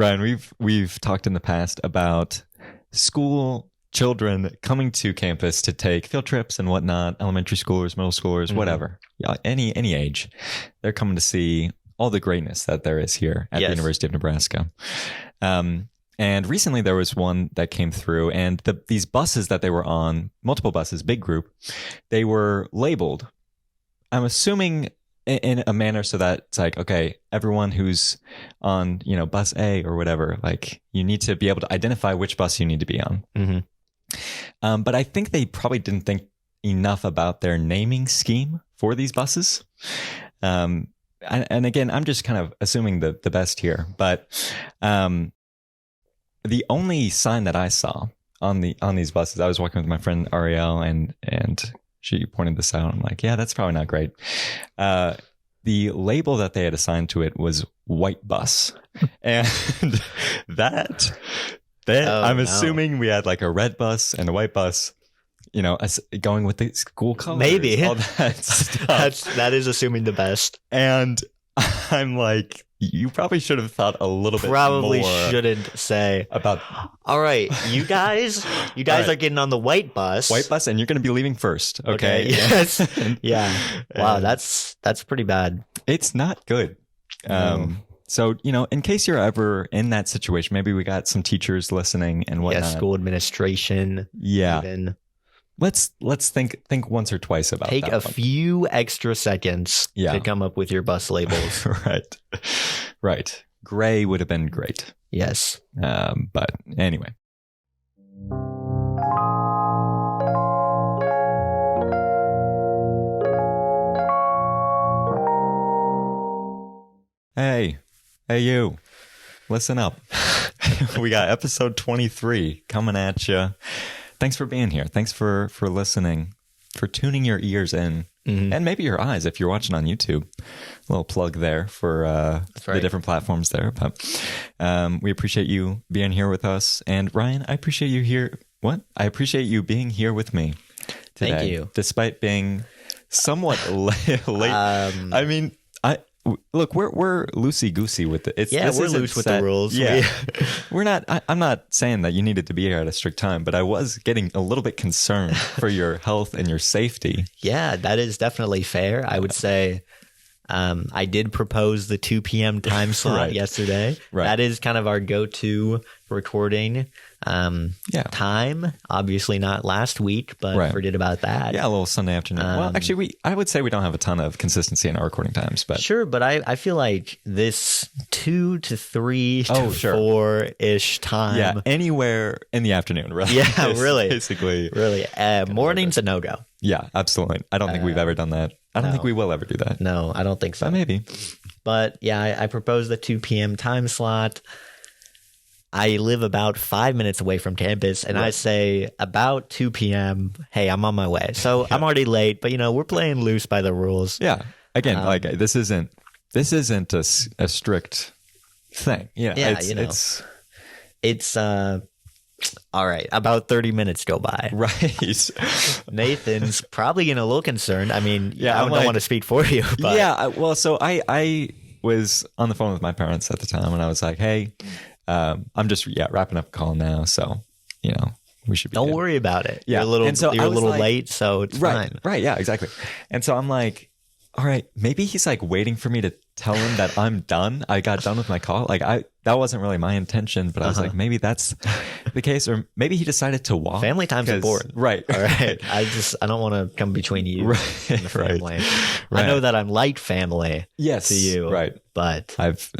Ryan, we've talked in the past about school children coming to campus to take field trips and whatnot, elementary schoolers, middle schoolers, whatever. Yeah, any age. They're coming to see all the greatness that there is here at the University of Nebraska. And recently there was one that came through, and these buses that they were on, multiple buses, big group, they were labeled, I'm assuming in a manner so that it's like, okay, everyone who's on, bus A or whatever, like you need to be able to identify which bus you need to be on. Mm-hmm. But I think they probably didn't think enough about their naming scheme for these buses. And again, I'm just kind of assuming the best here, but the only sign that I saw on these buses, I was walking with my friend Ariel, and she pointed this out. I'm like, yeah, that's probably not great. The label that they had assigned to it was white bus, and I'm assuming we had like a red bus and a white bus. Going with the school colors, maybe all that stuff. that is assuming the best. And I'm like, you probably should have thought a little bit more. Probably shouldn't say about. All right, you guys are getting on the white bus. White bus, and you're going to be leaving first. Okay. Yes. Yeah. Wow. That's pretty bad. It's not good. No. So, in case you're ever in that situation, maybe we got some teachers listening and whatnot. Yeah, school administration. Yeah. Even. Let's think once or twice about Take that. a few extra seconds to come up with your bus labels. Right. Gray would have been great. Yes. But anyway. Hey you. Listen up. We got episode 23 coming at you. Thanks for being here. Thanks for listening, for tuning your ears in, and maybe your eyes if you're watching on YouTube. A little plug there for the different platforms there. But we appreciate you being here with us. And Ryan, I appreciate you here. I appreciate you being here with me today. Thank you. Despite being somewhat late. I mean, look, we're loosey goosey with it. We're loose with the rules. Yeah, we're not. I'm not saying that you needed to be here at a strict time, but I was getting a little bit concerned for your health and your safety. Yeah, that is definitely fair. I would say I did propose the 2 p.m. time slot yesterday. Right. That is kind of our go-to recording time. Obviously not last week, but forget about that. Yeah, a little Sunday afternoon. Well, actually, I would say we don't have a ton of consistency in our recording times, but sure. But I feel like this 2 to 3 to 4-ish time. Yeah, anywhere in the afternoon. Really. Yeah, really. Basically, really. Morning's a no-go. Yeah, absolutely. I don't think we've ever done that. I don't think we will ever do that. No, I don't think so. But maybe. But yeah, I proposed the 2 p.m. time slot. I live about 5 minutes away from campus, and I say about 2 p.m., hey, I'm on my way. So I'm already late, but we're playing loose by the rules. Yeah. Again, like this isn't a strict thing. It's all right. About 30 minutes go by. Right. Nathan's probably getting a little concerned. I mean, I don't want to speak for you. But. Yeah. Well, so I was on the phone with my parents at the time, and I was like, hey, I'm just wrapping up a call now. So, we should be Don't worry about it. Yeah. You're a little late, so it's fine. Right. Yeah, exactly. And so I'm like, all right, maybe he's like waiting for me to tell him that I'm done. I got done with my call. Like that wasn't really my intention, but I was like, maybe that's the case, or maybe he decided to walk. Family time's important. Right. All right. I don't want to come between you and the family. Right. I know that I'm like family to you. Right. But I've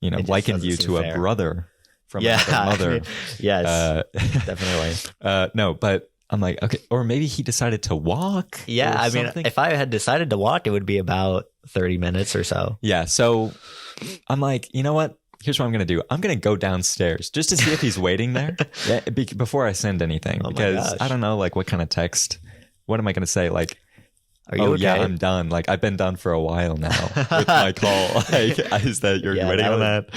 likened you to a brother from another mother. Yes, definitely. No, but I'm like, okay, or maybe he decided to walk. Yeah, I mean, if I had decided to walk, it would be about 30 minutes or so. Yeah, so I'm like, you know what? Here's what I'm going to do. I'm going to go downstairs just to see if he's waiting there before I send anything. Because I don't know, like, what kind of text. What am I going to say? Like, are you okay? Yeah, I'm done. Like, I've been done for a while now with my call. Like, is that you're waiting on that?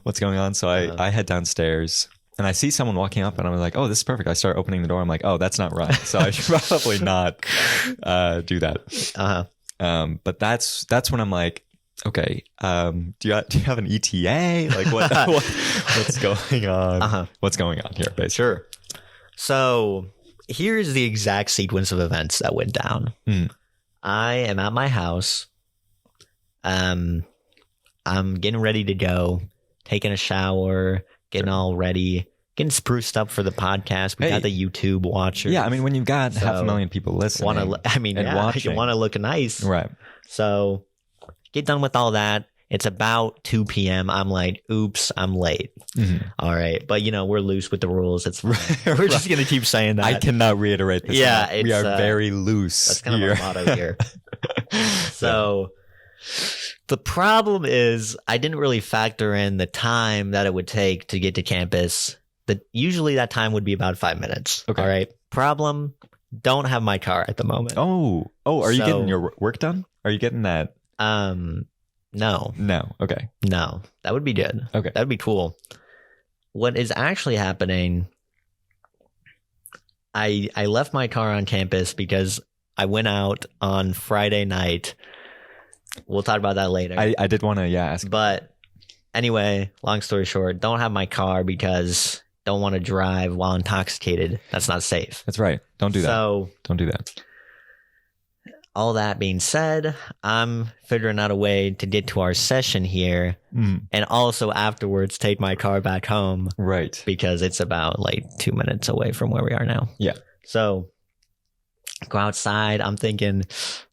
What's going on? So I head downstairs. And I see someone walking up, and I'm like, oh, this is perfect. I start opening the door. I'm like, oh, that's not right. So I should probably not do that. But that's when I'm like, Okay. Do you have an ETA? Like what's going on? What's going on here, basically? Sure. So here's the exact sequence of events that went down. I am at my house. I'm getting ready to go, taking a shower, getting all ready, getting spruced up for the podcast. We got the YouTube watchers. Yeah, I mean, when you've got 500,000 people listening, watching. You want to look nice, right? So get done with all that. It's about 2 p.m. I'm like, oops, I'm late. All right. But, we're loose with the rules. It's we're just going to keep saying that. I cannot reiterate this. Yeah. We are very loose. That's kind of our motto here. So the problem is I didn't really factor in the time that it would take to get to campus. Usually that time would be about 5 minutes. Okay. All right. Problem, don't have my car at the moment. Oh, are you getting your work done? Are you getting that? No. Okay. No, that would be good. Okay. That would be cool. What is actually happening, I left my car on campus because I went out on Friday night. We'll talk about that later. I did want to, ask. But anyway, long story short, don't have my car because don't want to drive while intoxicated. That's not safe. That's right. Don't do that. So don't do that. All that being said, I'm figuring out a way to get to our session here and also afterwards take my car back home. Right. Because it's about 2 minutes away from where we are now. Yeah. So go outside. I'm thinking,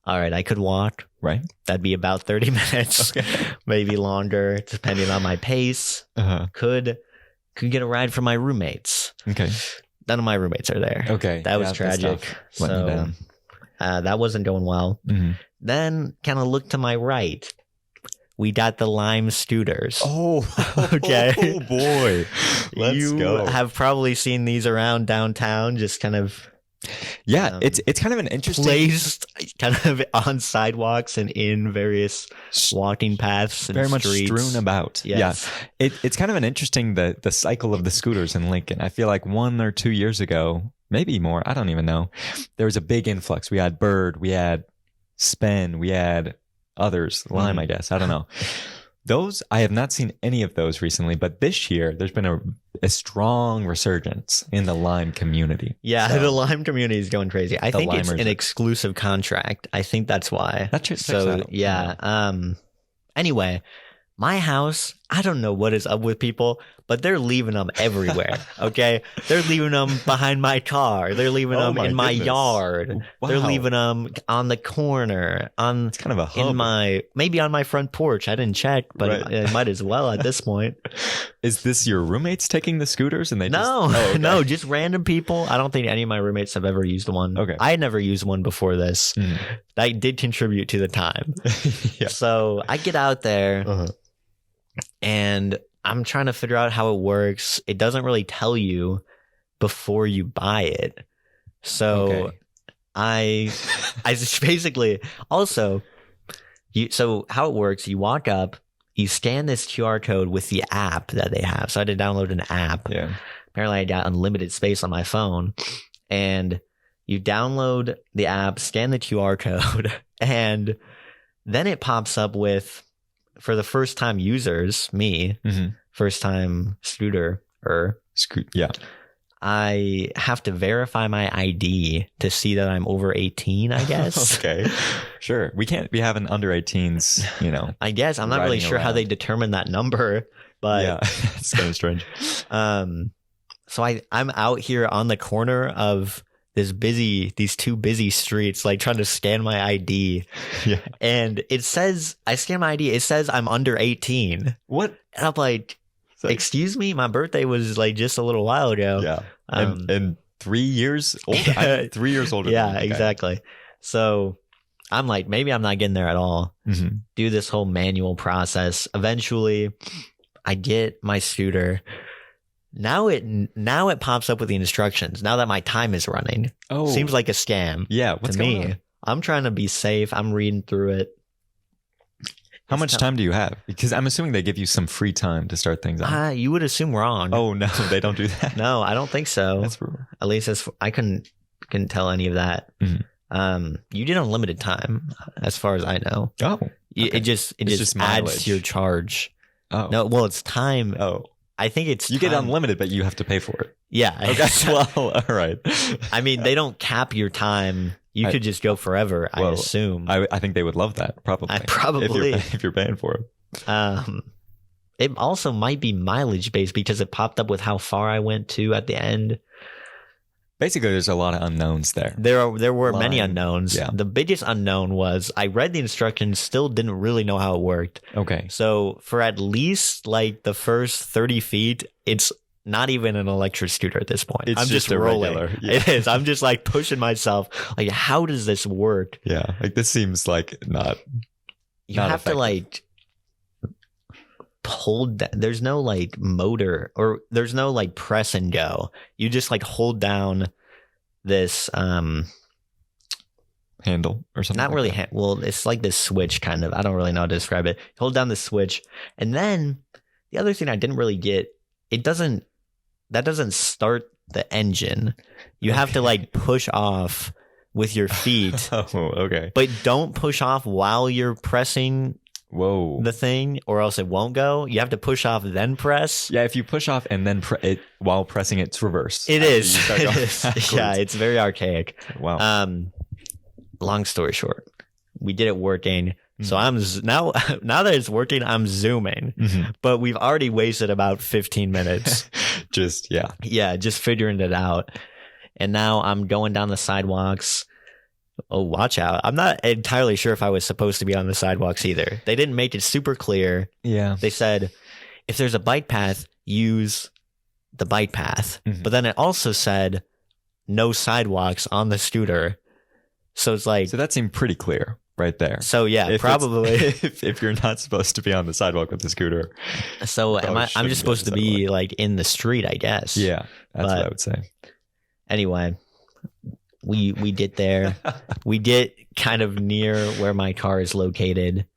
all right, I could walk. Right. That'd be about 30 minutes. Okay. Maybe longer, depending on my pace. Could get a ride from my roommates. Okay. None of my roommates are there. Okay. That was tragic. Let me down. That wasn't going well. Then kind of look to my right. We got the Lime Scooters. Oh, okay. Oh boy. Let's go. You have probably seen these around downtown, just kind of. Yeah, it's kind of an interesting placed kind of on sidewalks and in various walking paths and very much streets. Strewn about. Yes. Yeah, it's kind of an interesting the cycle of the scooters in Lincoln. I feel like 1 or 2 years ago, maybe more, I don't even know, there was a big influx. We had Bird, we had Spen, we had others, Lime, I guess, I don't know. Those, I have not seen any of those recently, but this year there's been a strong resurgence in the Lime community. Yeah, so, the Lime community is going crazy. I think it's an exclusive contract. I think that's why. That's just so. Yeah. Anyway, my house, I don't know what is up with people, but they're leaving them everywhere. Okay, they're leaving them behind my car. They're leaving them in my yard. Wow. They're leaving them on the corner. It's kind of a hub. Maybe on my front porch. I didn't check, but it might as well at this point. Is this your roommates taking the scooters and they no, just random people. I don't think any of my roommates have ever used one. Okay, I had never used one before this. That did contribute to the time. Yeah. So I get out there. And I'm trying to figure out how it works. It doesn't really tell you before you buy it. So I just basically also so how it works, you walk up, you scan this QR code with the app that they have. So I had to download an app. Yeah. Apparently I got unlimited space on my phone. And you download the app, scan the QR code, and then it pops up with, for the first time users, me, first time scooter, I have to verify my ID to see that I'm over 18, I guess. Okay. Sure. We can't be having under 18s, I guess. I'm not really sure how they determine that number, but yeah, it's kind of strange. So I'm out here on the corner of these two busy streets, trying to scan my ID. Yeah. And it says, I scan my ID, it says I'm under 18. What? And I'm like, excuse me? My birthday was just a little while ago. Yeah. And 3 years older. I'm 3 years older. Yeah, exactly. So I'm like, maybe I'm not getting there at all. Do this whole manual process. Eventually, I get my scooter. Now it pops up with the instructions. Now that my time is running, seems like a scam. Yeah, what's to going me? on? I'm trying to be safe. I'm reading through it. How much time do you have? Because I'm assuming they give you some free time to start things on. You would assume wrong. Oh no, they don't do that. No, I don't think so. That's brutal. At least I couldn't tell any of that. You did unlimited time, as far as I know. Oh, Okay. It just adds mileage. to your charge. Oh. No, well, it's time. Oh. I think it's You get unlimited, but you have to pay for it. Yeah. Okay. Well, all right. I mean, they don't cap your time. You could just go forever, I assume. I think they would love that, probably. Probably. If you're paying for it. It also might be mileage based because it popped up with how far I went to at the end. Basically, there's a lot of unknowns there. There were many unknowns. Yeah. The biggest unknown was I read the instructions, still didn't really know how it worked. Okay. So for at least like the first 30 feet, it's not even an electric scooter at this point. It's I'm just rolling. Regular. Yeah. It is. I'm just like pushing myself. Like, how does this work? Yeah. Like this seems like not. You have effective. To like hold that. There's no like motor or there's no like press and go. You just like hold down this handle or something. Not like really. Well, it's like this switch kind of. I don't really know how to describe it. Hold down the switch, and then the other thing I didn't really get. That doesn't start the engine. You have to like push off with your feet. Oh, okay. But don't push off while you're pressing the thing, or else it won't go. You have to push off, then press. Yeah, if you push off and then while pressing it, it's reverse. It is. It is. Yeah, it's very archaic. Wow. Long story short, we did it working. So I'm now that it's working, I'm zooming, but we've already wasted about 15 minutes. Just figuring it out. And now I'm going down the sidewalks. Oh, watch out. I'm not entirely sure if I was supposed to be on the sidewalks either. They didn't make it super clear. Yeah. They said, if there's a bike path, use the bike path. But then it also said no sidewalks on the scooter. So it's like, so that seemed pretty clear. Right there. So yeah, probably if you're not supposed to be on the sidewalk with the scooter. So I'm just supposed to be like in the street, I guess. Yeah, that's what I would say. Anyway, we did there. We did kind of near where my car is located.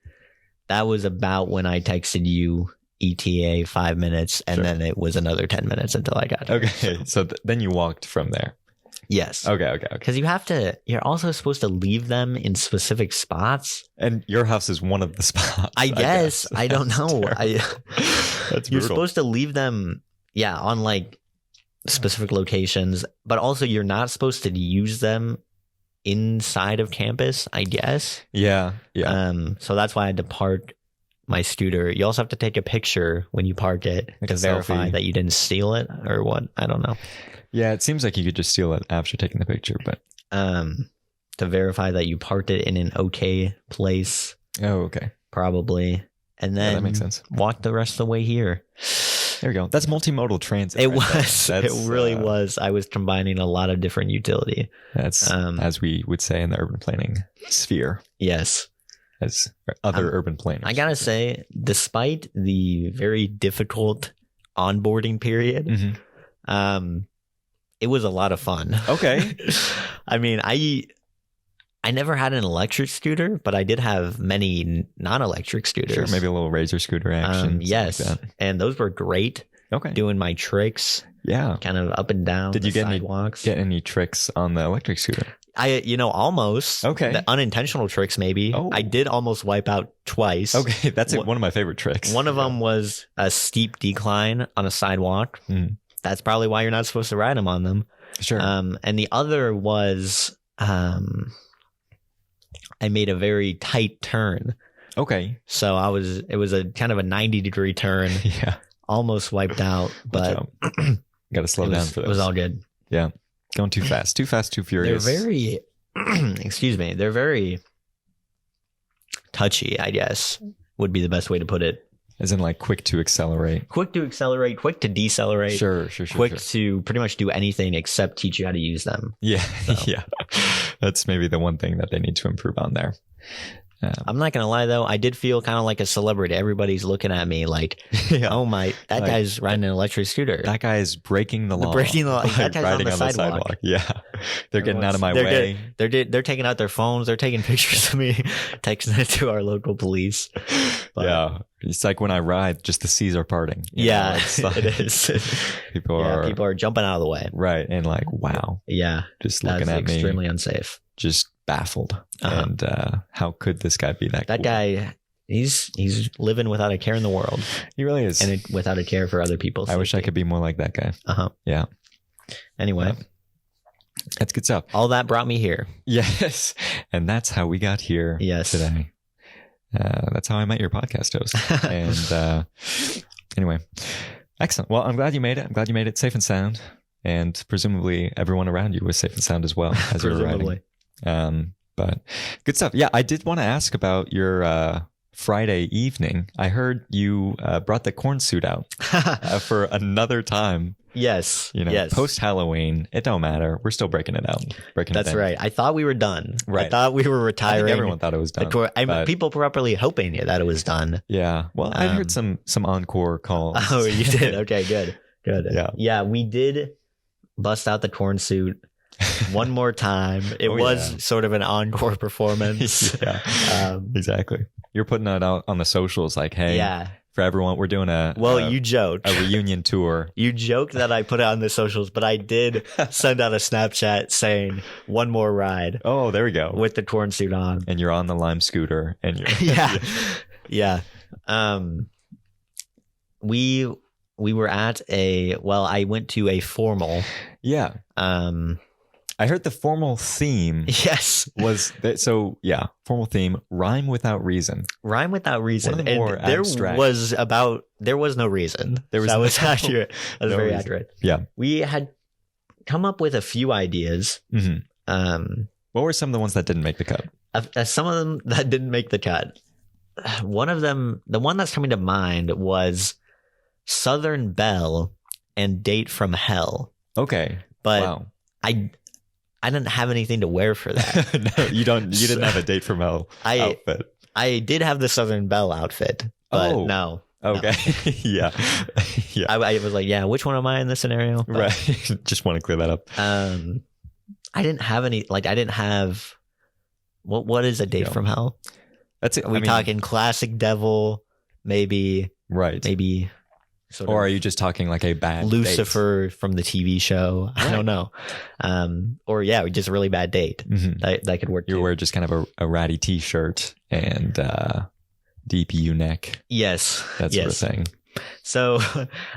That was about when I texted you ETA 5 minutes, and then it was another 10 minutes until I got here. Okay, so then you walked from there. Yes. Okay. Because you're also supposed to leave them in specific spots. And your house is one of the spots. I guess. I don't know. That's you're supposed to leave them, on like specific locations, but also you're not supposed to use them inside of campus, I guess. Yeah. So that's why I had to park my scooter. You also have to take a picture when you park it to verify that you didn't steal it or what. I don't know. Yeah, it seems like you could just steal it after taking the picture, but to verify that you parked it in an okay place. Oh, okay. Probably. And then that makes sense. Walk the rest of the way here. There we go. That's multimodal transit. It was. It really was. I was combining a lot of different utility. That's as we would say in the urban planning sphere. Yes. As other urban planners. I gotta say, despite the very difficult onboarding period, it was a lot of fun. Okay. I mean, I never had an electric scooter, but I did have many non-electric scooters. Sure, maybe a little razor scooter action. Yes, like and those were great. Okay. Doing my tricks. Yeah. Kind of up and down. Did you get sidewalks. any tricks on the electric scooter? Almost. Okay. The unintentional tricks, maybe. Oh. I did almost wipe out twice. Okay, that's one of my favorite tricks. One of them was a steep decline on a sidewalk. That's probably why you're not supposed to ride them on them. Sure. And the other was I made a very tight turn. Okay. So it was a kind of a 90-degree turn. Yeah. Almost wiped out, but got to slow down for this. It was all good. Yeah. Going too fast, too furious. They're very, excuse me, they're very touchy, I guess, would be the best way to put it. As in like quick to accelerate. Quick to accelerate, quick to decelerate. Sure. Quick to pretty much do anything except teach you how to use them. Yeah, so. Yeah. That's maybe the one thing that they need to improve on there. I'm not going to lie, though. I did feel kind of like a celebrity. Everybody's looking at me like, oh my, that guy's riding an electric scooter. That guy is breaking the law. That guy's riding on the sidewalk. Yeah. They're getting out of my way. They're taking out their phones. They're taking pictures of me, texting it to our local police. But, yeah. It's like when I ride, just the seas are parting. Yeah, like, it is. People are jumping out of the way. Right. And like, wow. Yeah. Just looking at me. Extremely unsafe. Just baffled. And how could this guy be that cool? That guy, He's living without a care in the world. He really is. And without a care for other people's safety. I wish I could be more like that guy. Yeah. Anyway. That's good stuff. All that brought me here. Yes. And that's how we got here today. That's how I met your podcast host. And anyway, excellent. Well, I'm glad you made it. I'm glad you made it safe and sound. And presumably everyone around you was safe and sound as well as you were writing. But good stuff. Yeah, I did want to ask about your Friday evening. I heard you brought the corn suit out for another time. Yes. Post Halloween, it don't matter. We're still breaking it out. That's right. I thought we were done. Right. I thought we were retiring. I think everyone thought it was done. People were probably hoping that it was done. Yeah. Well, I heard some encore calls. Oh, you did? Okay, good. Yeah, we did bust out the corn suit one more time. It was sort of an encore performance. Exactly. You're putting that out on the socials like, hey, for everyone, we're doing you joked. A reunion tour. You joked that I put it on the socials, but I did send out a Snapchat saying one more ride. Oh, there we go. With the corn suit on. And you're on the Lime scooter and you're Yeah. We were at I went to a formal. Yeah. I heard the formal theme. Yes. Was that, formal theme, rhyme without reason. Rhyme without reason. One of the more abstract. There was no reason. That was accurate. That was very accurate. Yeah. We had come up with a few ideas. Mm-hmm. What were some of the ones that didn't make the cut? Some of them that didn't make the cut. One of them, the one that's coming to mind was Southern Belle and Date from Hell. Okay. But I didn't have anything to wear for that. No, you didn't have a Date from Hell outfit. I did have the Southern Belle outfit, but no. Okay. No. Yeah. I was like, which one am I in this scenario? But, right. Just want to clear that up. I didn't have any, I didn't have, what is a Date from Hell? That's it. Are we talking classic devil, maybe? Right. Maybe. Or are you just talking like a bad Lucifer from the TV show? Right. I don't know. Or just a really bad date. Mm-hmm. That could work. You wear just kind of a ratty t-shirt and deep U-neck. Yes. That sort of thing. So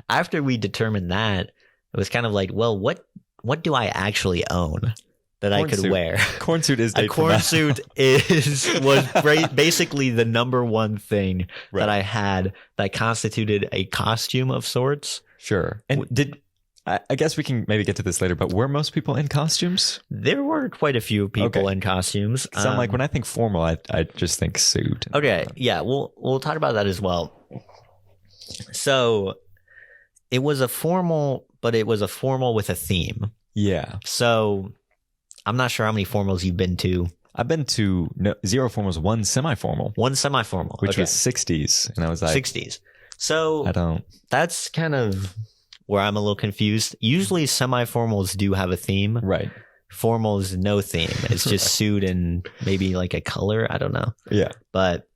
after we determined that, it was kind of like, well, what do I actually own that I could wear? Corn suit is a corn suit was basically the number one thing that I had that constituted a costume of sorts. Sure. And I guess we can maybe get to this later, but were most people in costumes? There were quite a few people in costumes. So I'm like, when I think formal, I just think suit. Okay. Yeah. We'll talk about that as well. So it was a formal, but it was a formal with a theme. Yeah. So I'm not sure how many formals you've been to. I've been to 0 formals, 1 semi-formal. 1 semi-formal. Which was 60s. And I was like... 60s. So that's kind of where I'm a little confused. Usually semi-formals do have a theme. Right. Formals, no theme. It's just suit and maybe like a color. I don't know. Yeah. But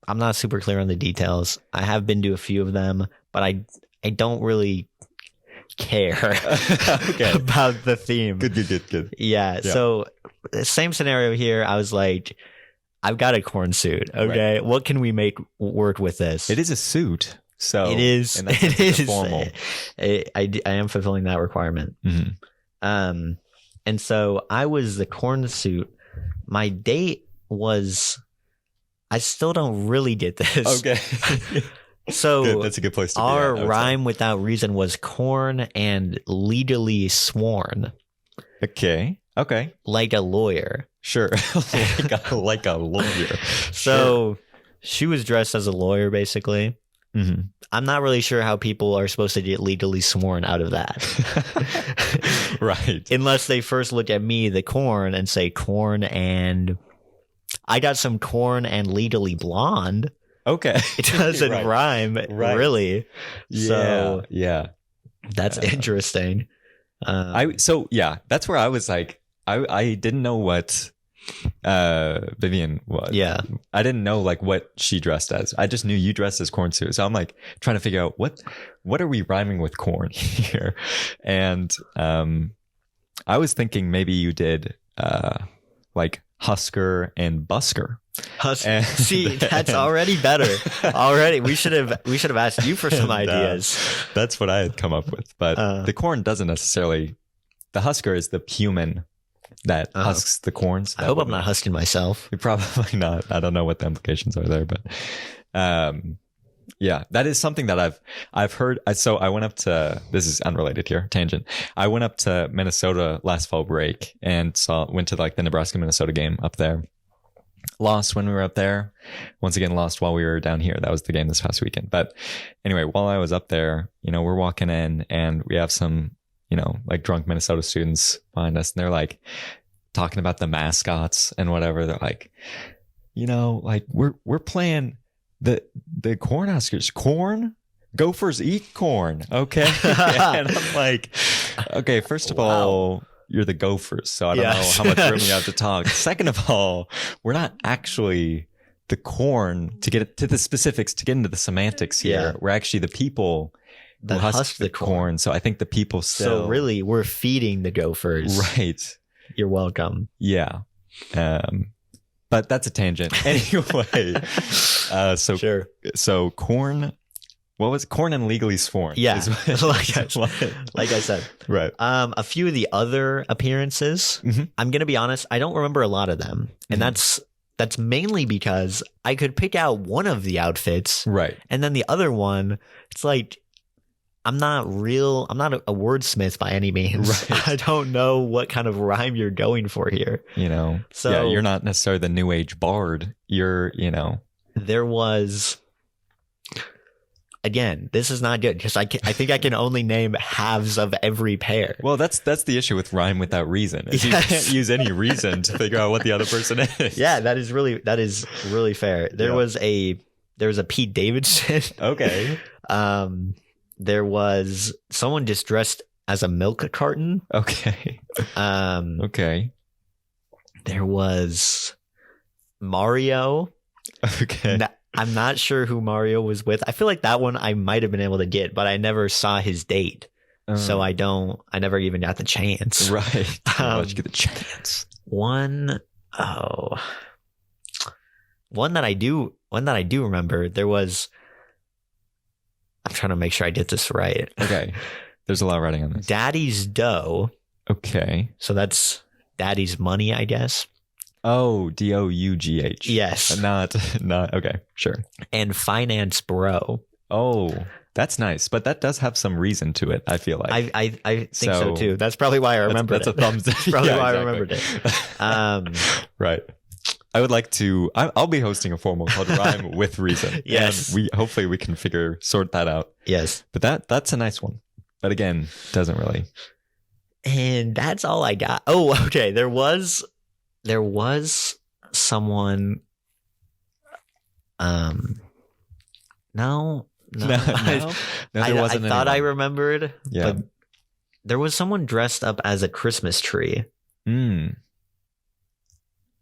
I'm not super clear on the details. I have been to a few of them, but I don't really care about the theme. Good. Yeah. So same scenario here. I was like, I've got a corn suit. Okay. Right. What can we make work with this? It is a suit. So it is. It is formal. I am fulfilling that requirement. Mm-hmm. And so I was the corn suit. My date was, I still don't really get this. Okay. So good. That's a good place to be. Our rhyme without reason was corn and legally sworn. Okay. Like a lawyer. Sure. like a lawyer. So she was dressed as a lawyer, basically. Mm-hmm. I'm not really sure how people are supposed to get legally sworn out of that. Right. Unless they first look at me, the corn, and say corn and... I got some corn and legally blonde. Okay. It doesn't rhyme, really. Yeah. So that's interesting. That's where I was like, I didn't know what Vivian was. Yeah. I didn't know like what she dressed as. I just knew you dressed as corn suit. So I'm like trying to figure out what are we rhyming with corn here? And I was thinking maybe you did like Husker and Busker. See, that's already better. Already, we should have asked you for some ideas. That's what I had come up with. But the corn doesn't necessarily. The husker is the human that husks the corn. So I hope I'm not husking myself. You're probably not. I don't know what the implications are there, but yeah, that is something that I've heard. So I went up to, this is unrelated here, tangent. I went up to Minnesota last fall break and went to like the Nebraska-Minnesota game up there. Lost when we were up there. Once again, lost while we were down here. That was the game this past weekend. But anyway, while I was up there, we're walking in and we have some, like drunk Minnesota students behind us, and they're like talking about the mascots and whatever. They're like, like we're playing the Cornhuskers. Corn? Gophers eat corn. Okay. And I'm like, okay, first of all, you're the Gophers, so I don't know how much room you have to talk. Second of all, we're not actually the corn to get to the specifics, to get into the semantics here. Yeah. We're actually the people that husk the corn. So I think the people still. So really, we're feeding the Gophers. Right. You're welcome. Yeah. But that's a tangent. Anyway. Sure. So corn. What was it? Corn and legally sworn? Yeah, like I said. Right. A few of the other appearances, I'm going to be honest, I don't remember a lot of them. And that's mainly because I could pick out one of the outfits. Right. And then the other one, it's like, I'm not a wordsmith by any means. Right. I don't know what kind of rhyme you're going for here. So yeah, you're not necessarily the new age bard. You're, There was... Again, this is not good because I think I can only name halves of every pair. Well, that's the issue with rhyme without reason. Yes. You can't use any reason to figure out what the other person is. Yeah, that is really fair. There was a Pete Davidson. Okay. There was someone just dressed as a milk carton. Okay. Okay. There was Mario. Okay. I'm not sure who Mario was with. I feel like that one I might have been able to get, but I never saw his date. So I never even got the chance. Right. Why'd you get the chance? One that I do remember, there was, I'm trying to make sure I get this right. Okay. There's a lot of writing on this. Daddy's dough. Okay. So that's daddy's money, I guess. Oh, DOUGH. Yes. Not okay, sure. And finance bro. Oh, that's nice, but that does have some reason to it, I feel like. I think so too. That's probably why I remembered it. That's a thumbs down. Probably why I remembered it. Right. I would like to, I'll be hosting a formal called Rhyme with Reason. Yes. And hopefully we can sort that out. Yes. But that's a nice one. But again, doesn't really. And that's all I got. Oh, okay. There was someone. No. I thought I remembered. Yeah. But there was someone dressed up as a Christmas tree.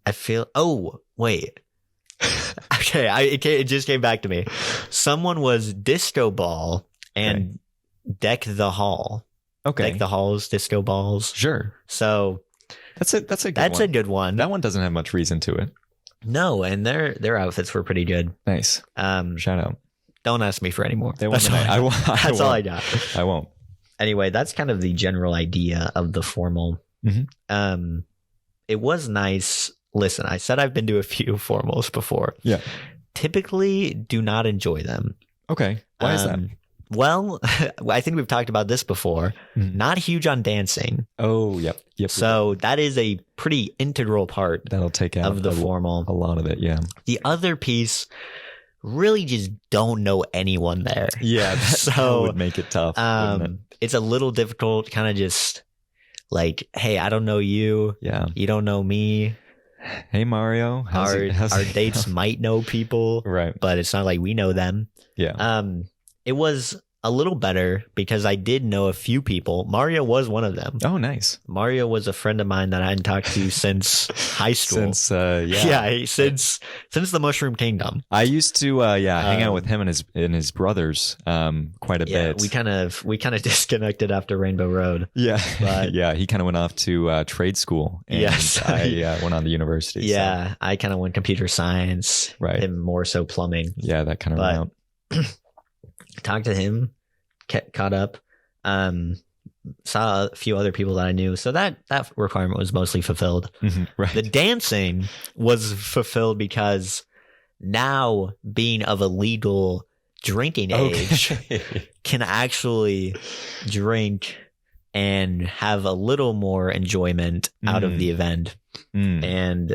I feel. Oh, wait. Okay, it just came back to me. Someone was disco ball and deck the hall. Okay, deck the halls, disco balls. Sure. So that's a good one. That one doesn't have much reason to it. No, and their outfits were pretty good. Nice. Shout out. Don't ask me for any more. That's all I got. I won't. Anyway, that's kind of the general idea of the formal. It was nice. Listen, I said I've been to a few formals before. Yeah. Typically do not enjoy them. Okay. Why is that? Well, I think we've talked about this before. Not huge on dancing. Oh, yep. So that is a pretty integral part that'll take out of the formal. A lot of it, yeah. The other piece, really just don't know anyone there. Yeah, that would make it tough. It's a little difficult, kind of just like, hey, I don't know you. Yeah. You don't know me. Hey, Mario. Our dates might know people. Right. But it's not like we know them. Yeah. It was a little better because I did know a few people. Mario was one of them. Oh, nice. Mario was a friend of mine that I hadn't talked to since high school. Since the Mushroom Kingdom. I used to hang out with him and his brothers quite a bit. We kind of disconnected after Rainbow Road. Yeah, but, yeah. He kind of went off to trade school. And I went on to university. Yeah, so. I kind of went computer science. Right. Him more so plumbing. Yeah, that kind of route. Talked to him, caught up, saw a few other people that I knew. So that requirement was mostly fulfilled. Mm-hmm, right. The dancing was fulfilled because now being of a legal drinking age can actually drink and have a little more enjoyment out of the event. And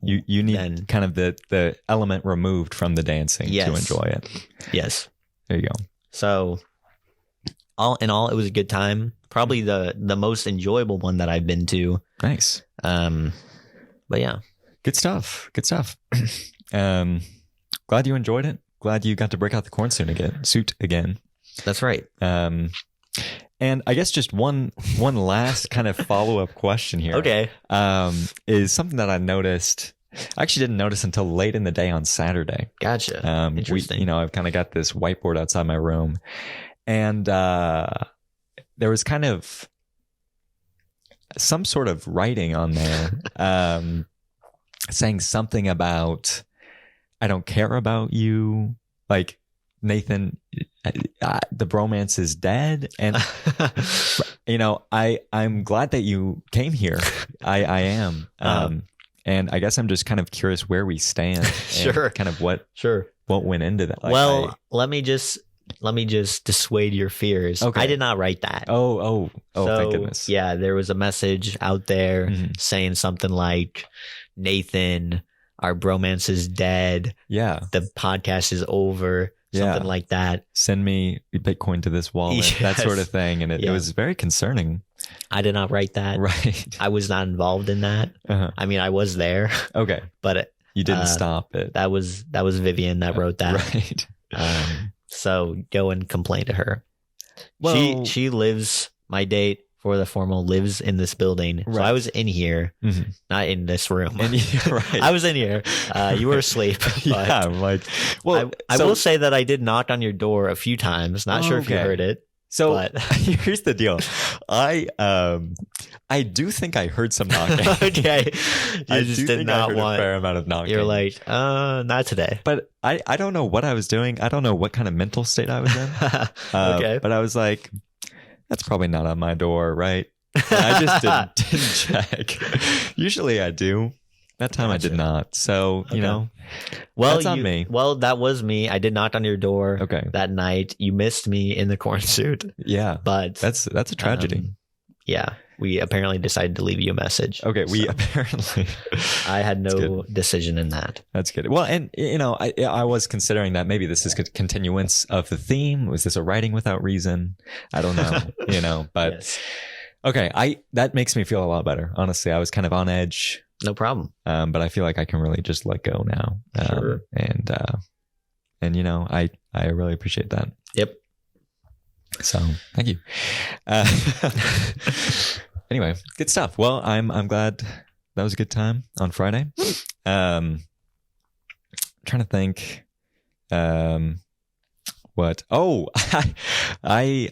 You need kind of the element removed from the dancing to enjoy it. Yes. There you go. So all in all, it was a good time. Probably the most enjoyable one that I've been to. Nice. But yeah. Good stuff. Glad you enjoyed it. Glad you got to break out the corn suit again. That's right. And I guess just one last kind of follow-up question here. Okay. Is something that I noticed. I actually didn't notice until late in the day on Saturday. Gotcha. Interesting. I've kind of got this whiteboard outside my room, and there was kind of some sort of writing on there, saying something about, "I don't care about you," like, Nathan, the bromance is dead. And, I'm glad that you came here. I am. And I guess I'm just kind of curious where we stand. Sure. And kind of what went into that. Like, let me just dissuade your fears. Okay. I did not write that. Oh, so, thank goodness. Yeah, there was a message out there saying something like, Nathan, our bromance is dead. Yeah. The podcast is over. Something like that. Send me Bitcoin to this wallet, that sort of thing. And it was very concerning. I did not write that. Right. I was not involved in that. Uh-huh. I mean, I was there. Okay. But you didn't stop it. That was Vivian that wrote that. Right. So go and complain to her. Well, she lives, my date for the formal lives in this building. Right. So I was in here, not in this room. Right. I was in here. You were asleep. Yeah, I'm like, well, I will say that I did knock on your door a few times. Not sure if you heard it. So but here's the deal. I do think I heard some knocking. Okay. I did not want a fair amount of knocking. You're like, not today. But I don't know what I was doing. I don't know what kind of mental state I was in. Okay. But I was like, that's probably not on my door, right? And I just didn't check. Usually I do. That time I did not. So, well, that's on me. Well, that was me. I did knock on your door that night. You missed me in the corn suit. Yeah. But that's a tragedy. Yeah. We apparently decided to leave you a message. Okay. Apparently. I had no decision in that. That's good. Well, and, I was considering that maybe this is a continuance of the theme. Was this a writing without reason? I don't know, but yes. Okay. That makes me feel a lot better. Honestly, I was kind of on edge. No problem. But I feel like I can really just let go now. Sure. And I really appreciate that. Yep. So thank you. Anyway, good stuff. Well, I'm glad that was a good time on Friday. Trying to think. What? Oh, I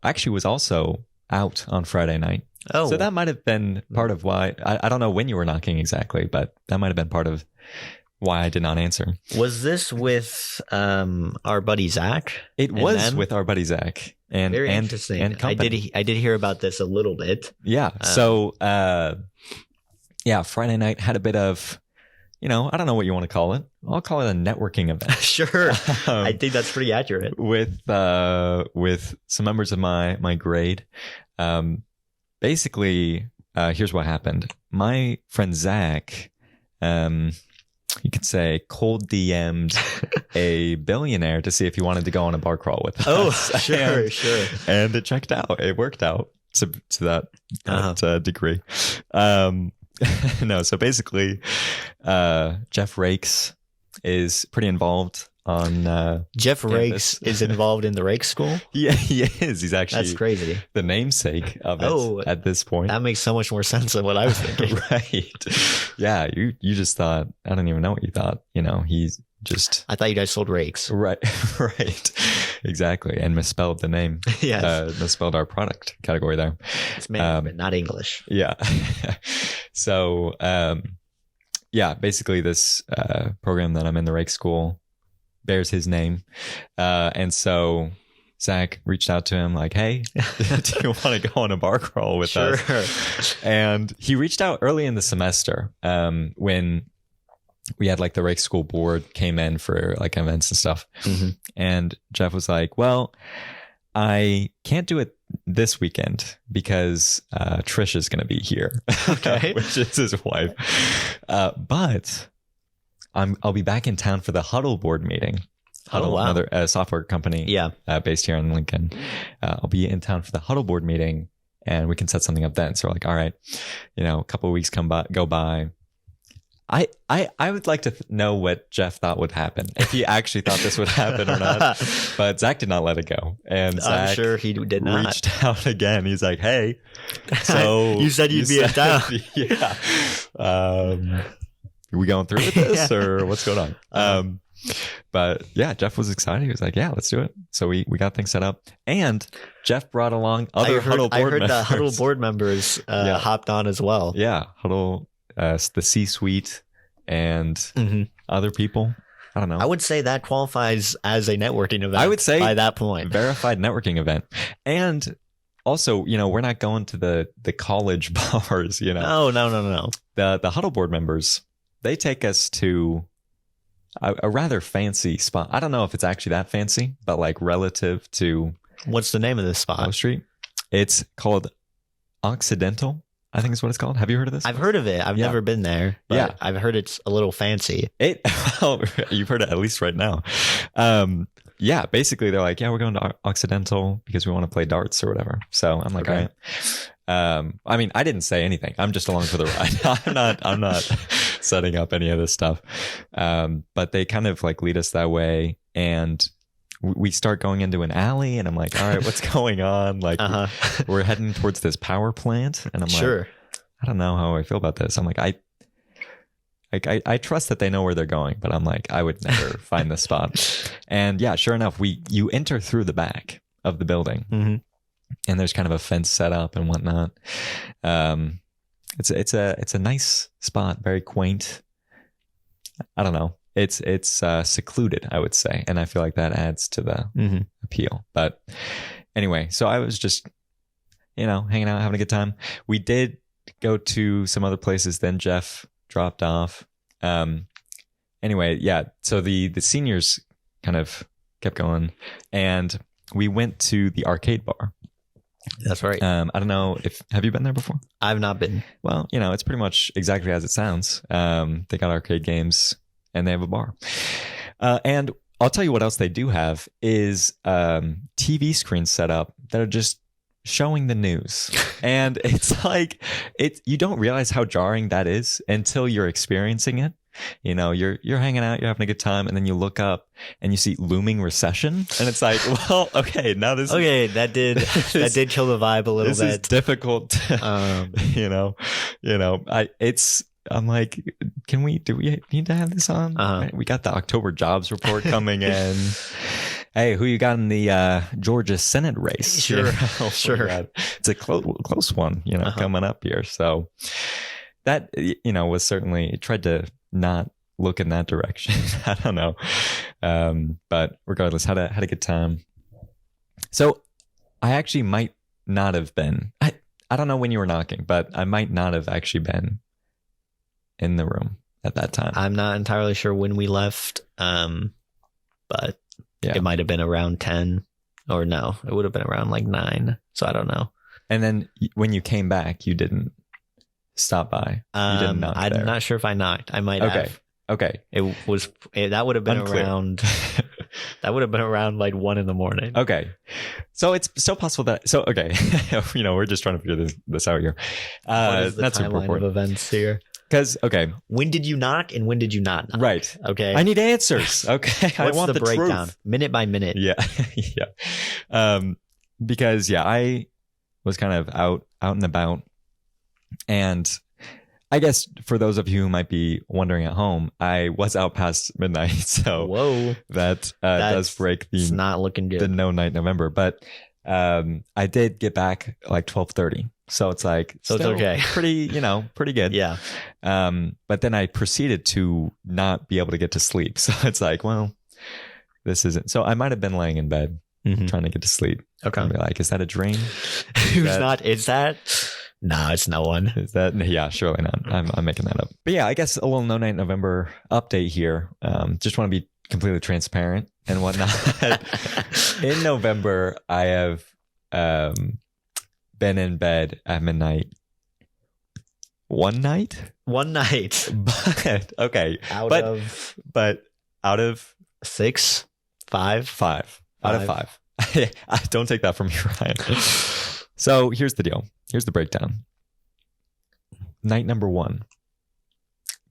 actually was also out on Friday night. Oh, so that might have been part of why. I don't know when you were knocking exactly, but that might have been part of why I did not answer. Was this with our buddy Zach? It was with our buddy Zach. And very interesting. And company. I did hear about this a little bit. Yeah. So Friday night had a bit of, I don't know what you want to call it. I'll call it a networking event. Sure. I think that's pretty accurate. With some members of my grade. Basically, here's what happened. My friend Zach, you could say, cold DM'd a billionaire to see if he wanted to go on a bar crawl with us. Oh, sure. And it checked out. It worked out to that degree. No, so basically, Jeff Rakes is pretty involved on Jeff campus. Rakes is involved in the Rake School? Yeah, he is. He's actually That's crazy. The namesake of it at this point. That makes so much more sense than what I was thinking. Right. Yeah, you just thought, I don't even know what you thought. He's just... I thought you guys sold rakes. Right. Right. Exactly. And misspelled the name. Yes. Misspelled our product category there. It's management, not English. Yeah. So, basically this program that I'm in, the Rake School, bears his name. And so Zach reached out to him like, hey, do you want to go on a bar crawl with us? And he reached out early in the semester when we had like the Rake School board came in for like events and stuff. Mm-hmm. And Jeff was like, well, I can't do it this weekend because Trish is going to be here, okay. which is his wife. But I'll be back in town for the Huddle board meeting. Huddle, another software company, based here in Lincoln. I'll be in town for the Huddle board meeting, and we can set something up then. So we're like, all right, a couple of weeks go by. I would like to know what Jeff thought would happen, if he actually thought this would happen or not. But Zach did not let it go, and Zach, I'm sure he did not. Reached out again. He's like, "Hey, so you said you'd be in town, yeah? Are we going through with this, or what's going on?" But yeah, Jeff was excited. He was like, "Yeah, let's do it." So we got things set up, and Jeff brought along other Huddle board members. The Huddle board members hopped on as well. Yeah, Huddle. The C-suite and other people. I don't know. I would say that qualifies as a networking event. I would say by that point, verified networking event. And also, we're not going to the college bars. No. The Huddle board members, they take us to a rather fancy spot. I don't know if it's actually that fancy, but like relative to. What's the name of this spot? Wall Street. It's called Occidental, I think is what it's called. Have you heard of this? I've heard of it. I've never been there. But I've heard it's a little fancy. You've heard it at least right now. Basically they're like, we're going to Occidental because we want to play darts or whatever. So I'm like, okay. All right. I mean, I didn't say anything. I'm just along for the ride. I'm not setting up any of this stuff. But they kind of like lead us that way, and we start going into an alley, and I'm like, all right, what's going on? Like, we're heading towards this power plant, and I'm like, I don't know how I feel about this. I'm like, I trust that they know where they're going, but I'm like, I would never find this spot. And yeah, sure enough, you enter through the back of the building, and there's kind of a fence set up and whatnot. It's a nice spot, very quaint. I don't know. It's secluded, I would say, and I feel like that adds to the appeal. But anyway, so I was just, hanging out, having a good time. We did go to some other places. Then Jeff dropped off. Anyway, yeah. So the seniors kind of kept going, and we went to the arcade bar. That's right. I don't know have you been there before? I've not been. Well, it's pretty much exactly as it sounds. They got arcade games. And they have a bar. And I'll tell you what else they do have is TV screens set up that are just showing the news. And it's like, you don't realize how jarring that is until you're experiencing it. You're hanging out, you're having a good time, and then you look up and you see looming recession, and it's like, well, okay, now this that did kill the vibe a little bit. This is difficult. I'm like, do we need to have this on? We got the October jobs report coming in. Hey, who you got in the Georgia Senate race? Sure. It's a close one, coming up here. So that, was certainly, it tried to not look in that direction. I don't know. But regardless, had a good time. So I actually might not have been, I don't know when you were knocking, but I might not have actually been in the room at that time. I'm not entirely sure when we left, but it might have been around 10, or no, it would have been around like 9. So I don't know. And then when you came back, you didn't stop by. You didn't knock I'm there. not sure if I knocked. I might have. Okay. That would have been around. That would have been around like 1 a.m. Okay. So it's still possible that. So okay, we're just trying to figure this out here. What is the timeline of events here? Because, okay. When did you knock and when did you not knock? Right. Okay. I need answers. Okay. I want the breakdown? truth. Minute by minute. Yeah. Yeah. Because, yeah, I was kind of out and about. And I guess for those of you who might be wondering at home, I was out past midnight. So whoa, that does break it's not looking good. The no night November. But I did get back like 12:30. So it's like, so it's okay. Pretty good. Yeah. But then I proceeded to not be able to get to sleep. So it's like, well, this isn't. So I might have been laying in bed trying to get to sleep. Okay. And be like, is that a dream? Is that? No, it's no one. Is that? Yeah, surely not. I'm making that up. But yeah, I guess a little No Night November update here. Just want to be completely transparent and whatnot. In November, I have been in bed at midnight. One night. But okay. But out of 6, 5, 5 out of 5. I don't take that from you, Ryan. So here's the deal. Here's the breakdown. Night number 1.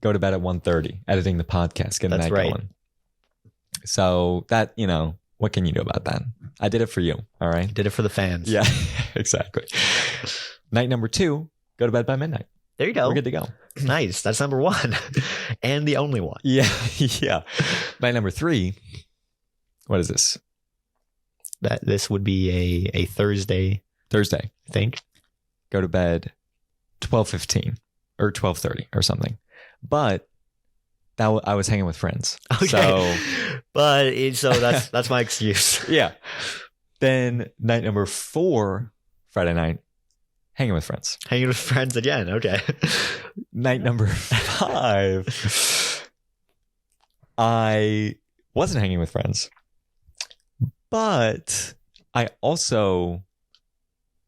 Go to bed at 1:30, editing the podcast, get the night going. So that, what can you do about that? I did it for you. All right. Did it for the fans. Yeah, exactly. Night number 2, go to bed by midnight. There you go. We're good to go. Nice. That's number 1 and the only one. Yeah. Yeah. Night number 3. What is this? This would be a Thursday, I think. Go to bed 12:15 or 12:30 or something. But I was hanging with friends. Okay. So that's my excuse. Yeah. Then night number 4, Friday night, hanging with friends. Hanging with friends again. Okay. Night number 5, I wasn't hanging with friends, but I also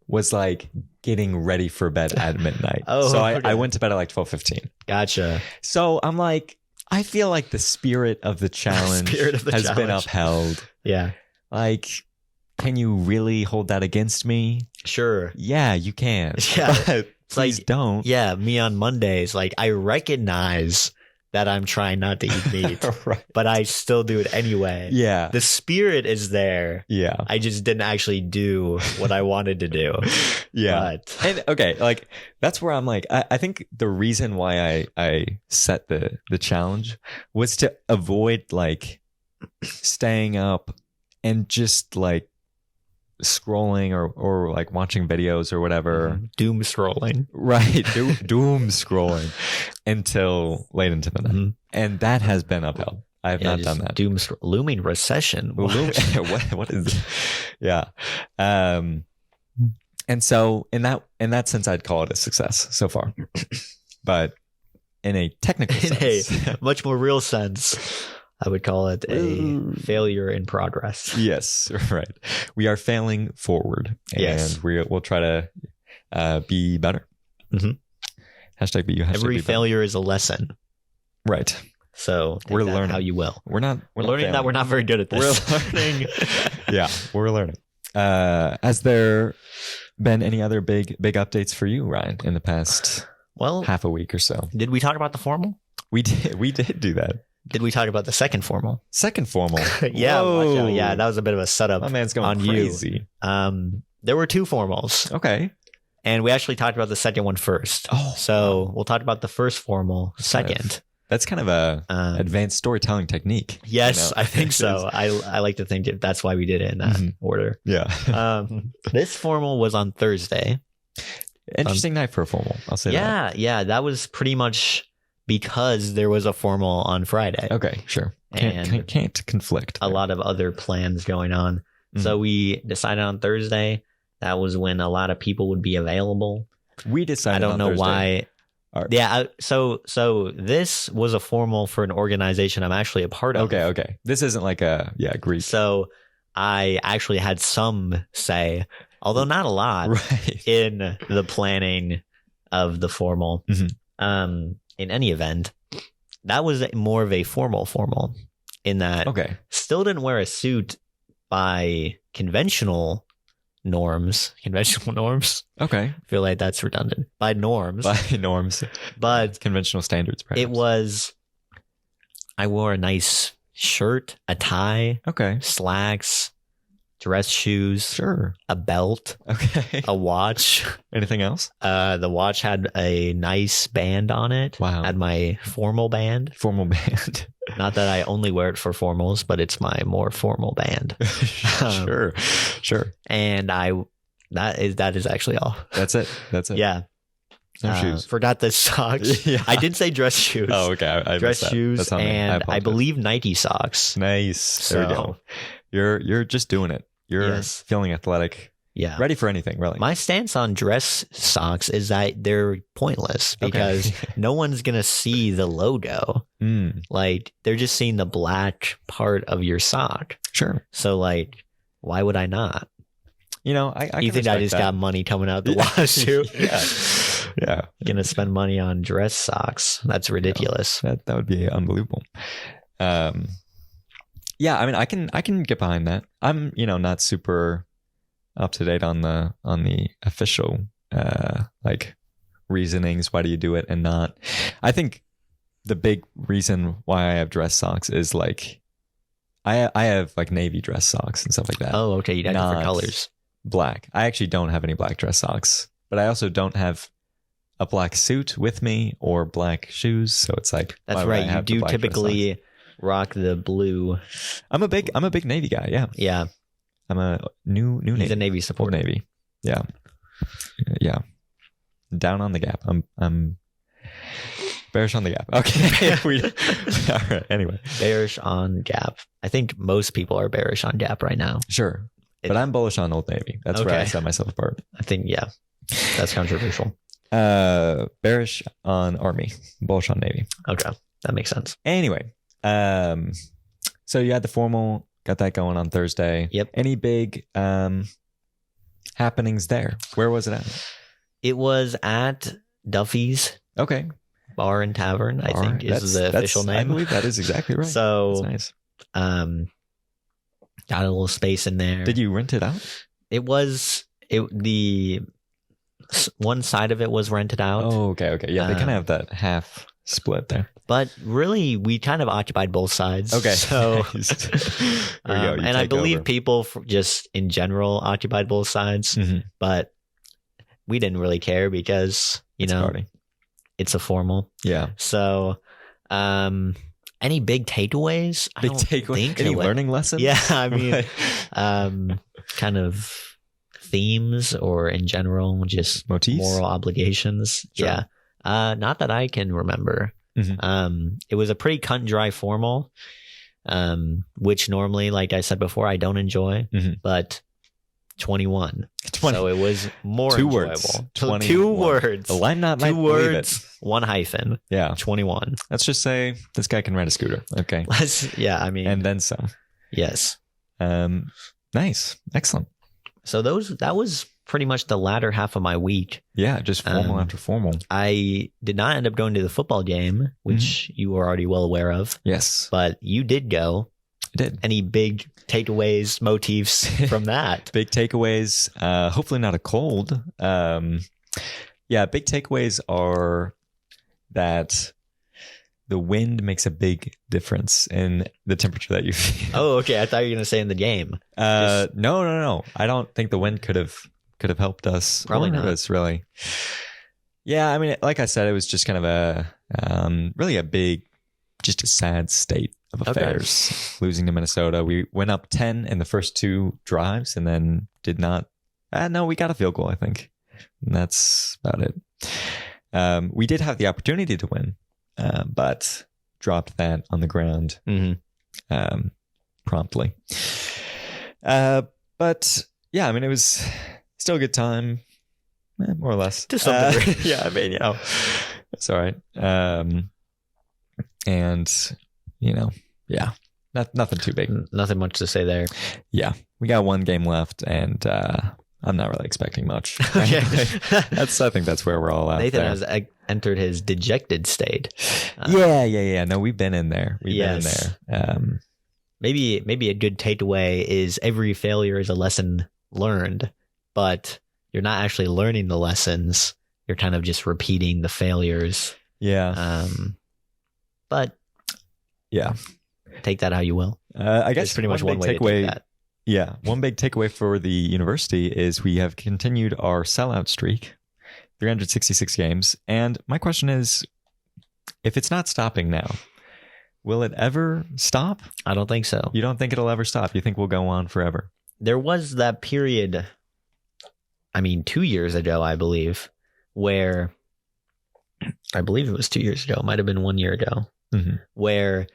was like getting ready for bed at midnight. So I went to bed at like 12:15. Gotcha. So I'm like, I feel like the spirit of the challenge has been upheld. Yeah. Like, can you really hold that against me? Sure. Yeah, you can. Yeah. But please don't. Yeah, me on Mondays, like I recognize that I'm trying not to eat meat, right. But I still do it anyway. Yeah. The spirit is there. Yeah. I just didn't actually do what I wanted to do. Yeah. And okay, like that's where I'm like, I think the reason why I set the challenge was to avoid like staying up and just like scrolling or like watching videos or whatever. Doom scrolling. Right. Doom scrolling until late into the night. And that has been upheld. I have not done that. Looming recession. What is it? Yeah. And so in that sense, I'd call it a success so far. But in a technical sense, a much more real sense, I would call it a failure in progress. Yes, right. We are failing forward, and we'll try to be better. Hashtag be you. Every failure is a lesson. Right. So we're learning how you will. We're learning that we're not very good at this. We're learning. Yeah, we're learning. Has there been any other big updates for you, Ryan, in the past half a week or so? Did we talk about the formal? We did do that. Did we talk about the second formal? Second formal. Yeah, watch out. Yeah, that was a bit of a setup. My man's going on crazy. There were 2 formals. Okay. And we actually talked about the second one first. Oh. So we'll talk about the first formal second. That's kind of a advanced storytelling technique. Yes, I think so. I like to think that's why we did it in that order. Yeah. This formal was on Thursday. Interesting night for a formal. I'll say that. Yeah. That was pretty much because there was a formal on Friday. Okay, sure. Can't conflict. A lot of other plans going on. So we decided on Thursday. That was when a lot of people would be available. We decided. I don't know Thursday. why. Yeah. So this was a formal for an organization I'm actually a part of. Okay. This isn't like a Greek. So I actually had some say, although not a lot, in the planning of the formal. In any event, that was more of a formal in that still didn't wear a suit by conventional conventional norms. Okay. I feel like that's redundant. By norms. But conventional standards, perhaps. I wore a nice shirt, a tie, okay, slacks, dress shoes, sure, a belt, okay, a watch. Anything else? The watch had a nice band on it. Wow. Had my formal band. Not that I only wear it for formals, but it's my more formal band. Sure. And that is actually all. That's it. Yeah. No shoes. Forgot the socks. Yeah. I did say dress shoes. Oh, okay. I dress shoes That's on and I believe Nike socks. Nice. There we go. You're just doing it. You're feeling athletic. Yeah. Ready for anything, really. My stance on dress socks is that they're pointless because no one's going to see the logo. Like, they're just seeing the black part of your sock. Sure. So, like, why would I not? You know, I you think I just got money coming out the wazoo? Yeah. Going to spend money on dress socks. That's ridiculous. That would be unbelievable. Yeah, I mean, I can get behind that. I'm, not super up to date on the official like reasonings. Why do you do it and not? I think the big reason why I have dress socks is like I have like navy dress socks and stuff like that. Oh, okay. You got different colors. Black. I actually don't have any black dress socks, but I also don't have a black suit with me or black shoes. So it's like that's right. You do typically rock the blue. I'm a big navy guy. Yeah. Yeah. I'm a new He's navy. a navy supporter. Navy. Yeah. Yeah. Down on the gap. I'm bearish on the gap. Okay. All right. Anyway. Bearish on Gap. I think most people are bearish on Gap right now. Sure. But I'm bullish on Old Navy. That's where I set myself apart. I think, yeah. That's controversial. Bearish on Army. Bullish on Navy. Okay. That makes sense. Anyway. So you had the formal, got that going on Thursday. Yep. Any big happenings there? Where was it at? It was at Duffy's. Okay. Bar and Tavern, I think is the official name. I believe that is exactly right. So that's nice. Got a little space in there. Did you rent it out? The one side of it was rented out. Oh, okay. Yeah, they kind of have that half split there. But really, we kind of occupied both sides. Okay. So, and I believe people just in general occupied both sides, but we didn't really care because, it's a formal. Yeah. So, any big takeaways? Any learning lessons? Yeah, I mean, kind of themes or in general, just motifs, moral obligations. Sure. Yeah. Not that I can remember. It was a pretty cut and dry formal, which normally, like I said before, I don't enjoy, but 21. So it was more two enjoyable. Words. 2 words. The line not 2 words, 1 hyphen. Yeah. 21. Let's just say this guy can ride a scooter. Okay. And then some. Yes. Nice. Excellent. So that was pretty much the latter half of my week. Yeah, just formal after formal. I did not end up going to the football game, which you were already well aware of. Yes. But you did go. I did. Any big takeaways, motifs from that? Big takeaways. Hopefully not a cold. Big takeaways are that the wind makes a big difference in the temperature that you feel. Oh, okay. I thought you were going to say in the game. No. I don't think the wind could have helped us. Probably not. Us, really. Yeah, I mean, like I said, it was just kind of a really just a sad state of affairs. Okay. Losing to Minnesota, we went up 10 in the first 2 drives, and then did not. No, we got a field goal, I think, and that's about it. We did have the opportunity to win. But dropped that on the ground promptly. But yeah, I mean, it was still a good time, more or less. To some degree. Yeah, I mean, it's all right. And nothing too big. Nothing much to say there. Yeah, we got 1 game left, and I'm not really expecting much. Okay. I think that's where we're all at. Nathan has entered his dejected state. Yeah. No, we've been in there. Been in there. Maybe a good takeaway is every failure is a lesson learned. but you're not actually learning the lessons. You're kind of just repeating the failures. Yeah. But yeah, take that how you will. I guess it's pretty much one way to take that. Yeah. One big takeaway for the university is we have continued our sellout streak, 366 games. And my question is, if it's not stopping now, will it ever stop? I don't think so. You don't think it'll ever stop? You think we'll go on forever? There was that period, 2 years ago, I believe, where I believe it was 2 years ago. It might have been 1 year ago, where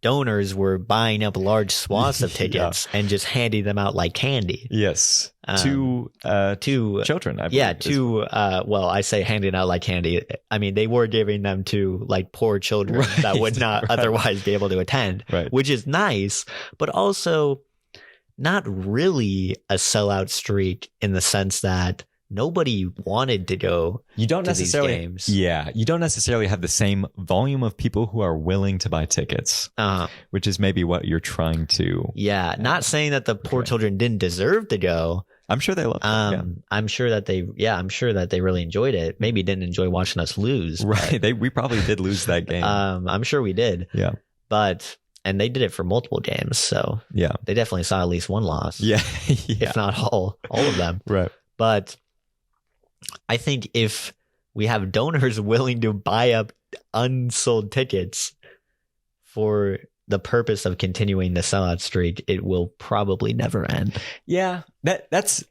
donors were buying up large swaths of tickets and just handing them out like candy. Yes. To children. I believe. I say handing out like candy. They were giving them to like poor children that would not otherwise be able to attend, which is nice, but also not really a sellout streak in the sense that nobody wanted to go to these games. Yeah, you don't necessarily have the same volume of people who are willing to buy tickets, which is maybe what you're trying to. Yeah, not saying that the poor children didn't deserve to go. I'm sure they loved it. I'm sure that they really enjoyed it. Maybe didn't enjoy watching us lose. Right, we probably did lose that game. I'm sure we did. Yeah, and they did it for multiple games, so yeah, they definitely saw at least one loss. Yeah, if not all of them. Right, but I think if we have donors willing to buy up unsold tickets for the purpose of continuing the sellout streak, it will probably never end. Yeah, that's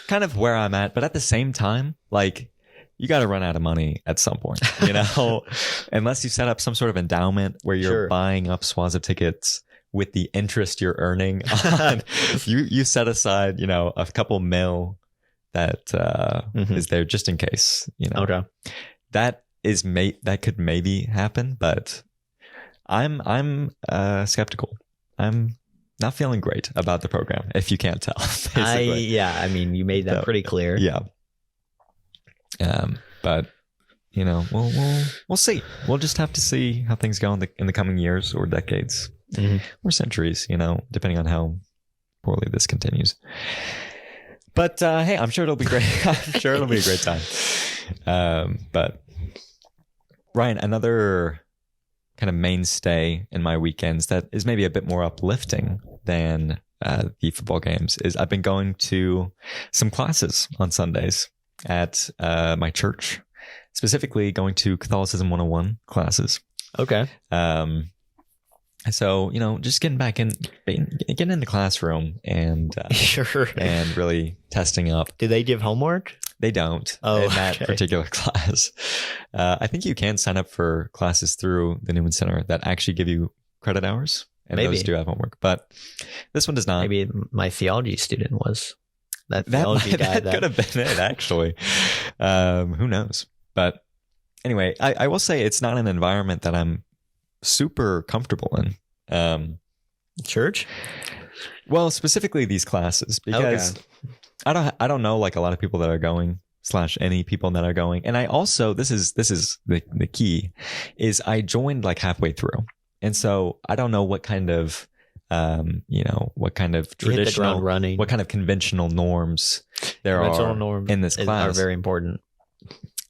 kind of where I'm at. But at the same time, like, you got to run out of money at some point, unless you set up some sort of endowment where you're buying up swaths of tickets with the interest you're earning on. you set aside, a couple mil that is there just in case, Okay. That could maybe happen, but I'm skeptical. I'm not feeling great about the program, if you can't tell. Basically. You made that pretty clear. Yeah. But we'll see. We'll just have to see how things go in the coming years or decades or centuries, depending on how poorly this continues. But hey, I'm sure it'll be great. I'm sure it'll be a great time. But Ryan, another kind of mainstay in my weekends that is maybe a bit more uplifting than the football games is I've been going to some classes on Sundays at my church, specifically going to Catholicism 101 classes. Okay. So, just getting in the classroom and and really testing up. Do they give homework? They don't in that particular class. I think you can sign up for classes through the Newman Center that actually give you credit hours, and those do have homework. But this one does not. Maybe my theology student was that theology guy. That could have been it, actually. Who knows? But anyway, I will say it's not an environment that I'm super comfortable in. Church? Well, specifically these classes, because I don't know like a lot of people that are going / any people that are going. And I also, this is the key, is I joined like halfway through. And so I don't know what kind of what kind of traditional, what kind of conventional norms there are in this class are very important.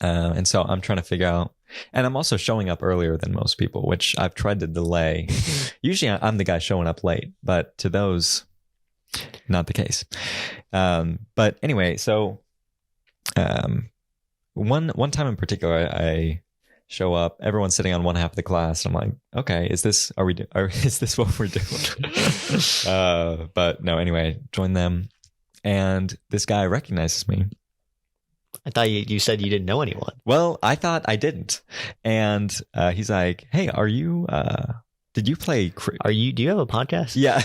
And so I'm trying to figure out, and I'm also showing up earlier than most people, which I've tried to delay. Usually I'm the guy showing up late, but to those, not the case. But anyway, so one time in particular, I show up, everyone's sitting on one half of the class. I'm like, okay, is this what we're doing? But no, anyway, join them. And this guy recognizes me. I thought you said you didn't know anyone. Well, I thought I didn't. And he's like, hey, are you, did you play? Do you have a podcast? Yeah.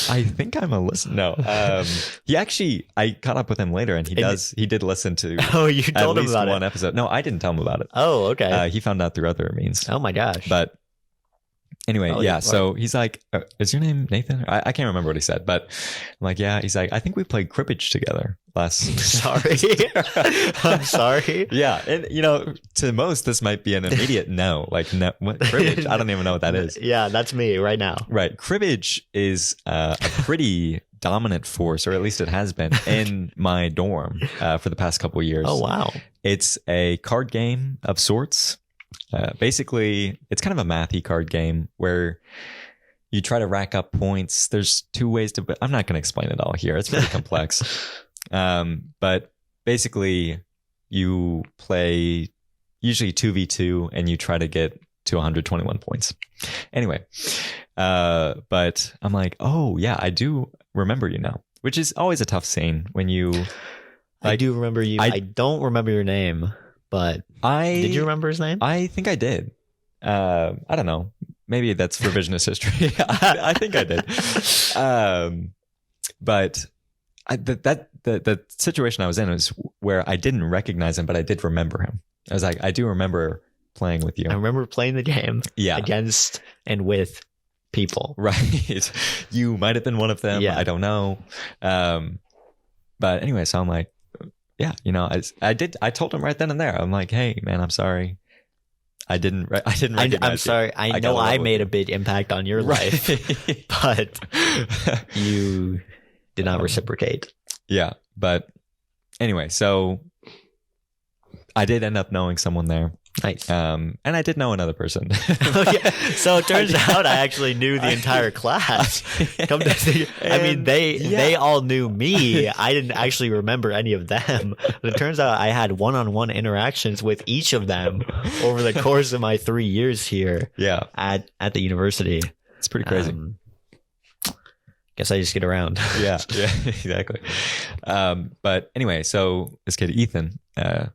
I think I'm a listener. No. I caught up with him later and he did listen to you told him about one episode. No, I didn't tell him about it. Oh, okay. He found out through other means. Oh my gosh. But anyway, so he's like, is your name Nathan? I can't remember what he said, but I'm like, yeah. He's like, I think we played cribbage together last. Sorry. I'm sorry. Yeah. And, to most, this might be an immediate no. Like, no, what, cribbage? I don't even know what that is. Yeah, that's me right now. Right. Cribbage is a pretty dominant force, or at least it has been, in my dorm for the past couple of years. Oh, wow. It's a card game of sorts. Basically, it's kind of a mathy card game where you try to rack up points. There's two ways to, I'm not going to explain it all here. It's pretty complex. But basically, you play usually 2v2 and you try to get to 121 points. Anyway, but I'm like, oh yeah, I do remember you now, which is always a tough scene when you. I do remember you. I don't remember your name, but did you remember his name? I think I did. I don't know. Maybe that's revisionist history. I think I did. But the situation I was in was where I didn't recognize him, but I did remember him. I was like, I do remember playing with you. I remember playing the game against and with people. Right. You might have been one of them. Yeah. I don't know. But anyway, so I'm like, yeah, I told him right then and there. I'm like, hey, man, I'm sorry. I didn't recognize I'm sorry. I know I made a big impact on your life, but you did not reciprocate. Yeah. But anyway, so I did end up knowing someone there. Nice. And I did know another person. So it turns out I actually knew the entire class. Come to think, I mean, they all knew me. I didn't actually remember any of them. But it turns out I had one-on-one interactions with each of them over the course of my 3 years here. Yeah. At the university. It's pretty crazy. Guess I just get around. Yeah, exactly. But anyway, so this kid Ethan,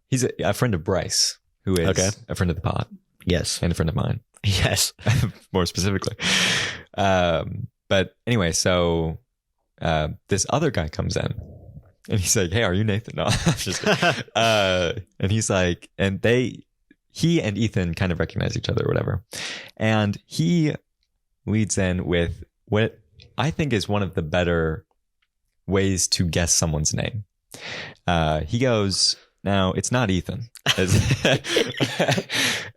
he's a friend of Bryce, who is a friend of the pod. Yes. And a friend of mine. Yes. More specifically. But anyway, so this other guy comes in and he's like, hey, are you Nathan? No, I'm just and he's like, and he and Ethan kind of recognize each other or whatever. And he leads in with what I think is one of the better ways to guess someone's name. He goes, now it's not Ethan.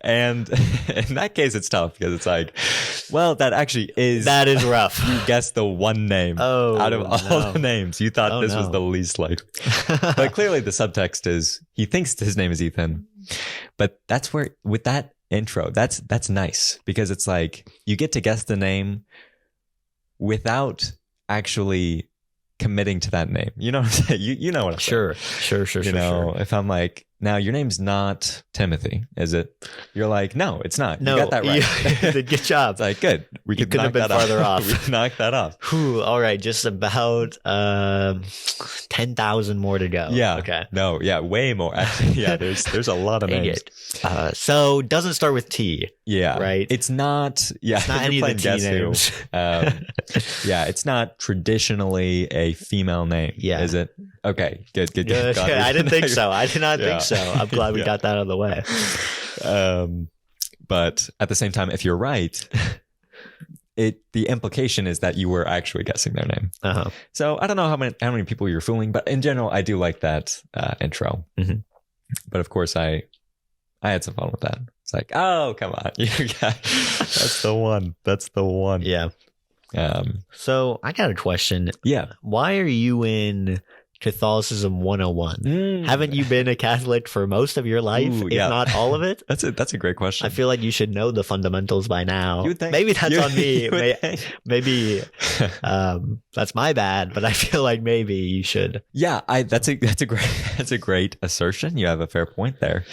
And in that case, it's tough because it's like, well, that is rough. You guessed the one name out of all the names. You thought this was the least likely. But clearly the subtext is he thinks his name is Ethan. But that's where, with that intro, that's nice because it's like you get to guess the name without actually committing to that name. You know what I'm saying? You know what I'm saying? Sure. If I'm like, now your name's not Timothy, is it? You're like, no, it's not. No, you got that right. Good job. It's like, good. We could have been farther off. We could knock that off. Whew, all right, just about 10,000 more to go. Yeah. Okay. No, yeah, way more. Actually, yeah, there's a lot of names. So doesn't start with T. Yeah. Right? It's not, it's not any of the T names. Yeah, it's not traditionally a female name. Yeah. Is it? Okay, good. I didn't think so. I did not think so. I'm glad we got that out of the way. But at the same time, if you're right, the implication is that you were actually guessing their name. Uh-huh. So I don't know how many people you're fooling, but in general, I do like that intro. Mm-hmm. But of course, I had some fun with that. It's like, oh, come on, that's the one. That's the one. Yeah. So I got a question. Yeah. Why are you in Catholicism 101? Haven't you been a Catholic for most of your life, if not all of it? That's a great question. I feel like you should know the fundamentals by now. You would think. Maybe that's on me. Maybe that's my bad, but I feel like maybe you should. Yeah, that's a great assertion. You have a fair point there.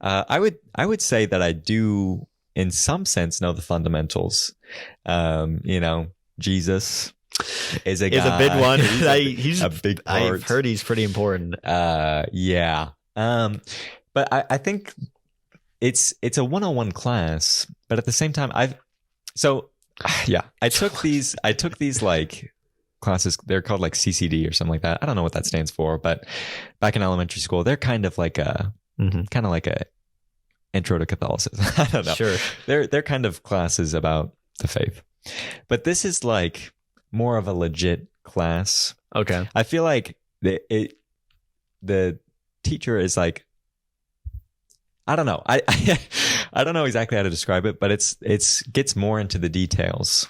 I would say that I do, in some sense, know the fundamentals. Jesus is a big one. He's a big part. I've heard he's pretty important. Yeah. But I think it's a 101 class, but at the same time I took these like classes. They're called like CCD or something like that. I don't know what that stands for, but back in elementary school, they're kind of like a intro to Catholicism. I don't know. Sure. They're kind of classes about the faith. But this is like more of a legit class. Okay. I feel like the teacher is like, I don't know. I don't know exactly how to describe it, but it's gets more into the details.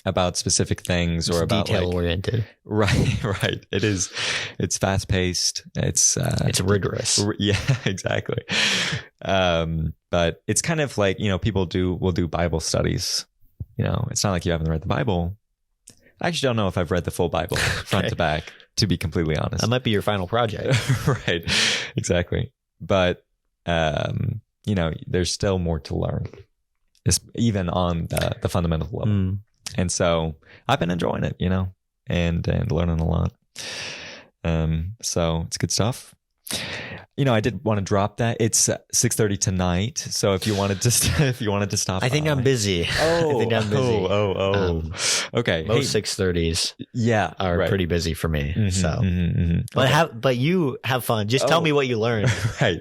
about specific things or about detail oriented. Right. It is. It's fast paced. It's rigorous. Yeah, exactly. But it's kind of like, people will do Bible studies. It's not like you haven't read the Bible. I actually don't know if I've read the full Bible front to back, to be completely honest. That might be your final project. Right. Exactly. But, there's still more to learn, even on the fundamental level. And so I've been enjoying it, and learning a lot. So it's good stuff. I did want to drop that. It's 6:30 tonight. So if you wanted to stop, I think I'm busy. Oh, I think I'm busy. Okay. Most 6:30s, are pretty busy for me. But you have fun. Just tell me what you learned. Right.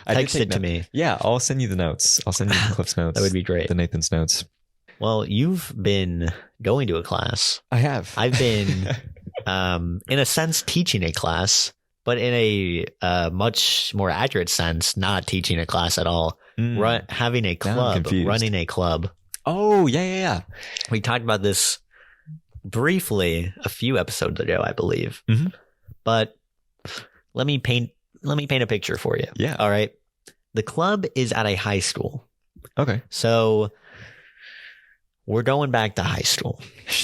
Text it to me. Yeah, I'll send you the notes. I'll send you the Cliff's notes. That would be great. The Nathan's notes. Well, you've been going to a class. I have. I've been, in a sense, teaching a class, but in a much more accurate sense, not teaching a class at all. Having a club, running a club. Oh, yeah. We talked about this briefly a few episodes ago, I believe. Mm-hmm. But let me paint a picture for you. Yeah. All right. The club is at a high school. Okay. So we're going back to high school.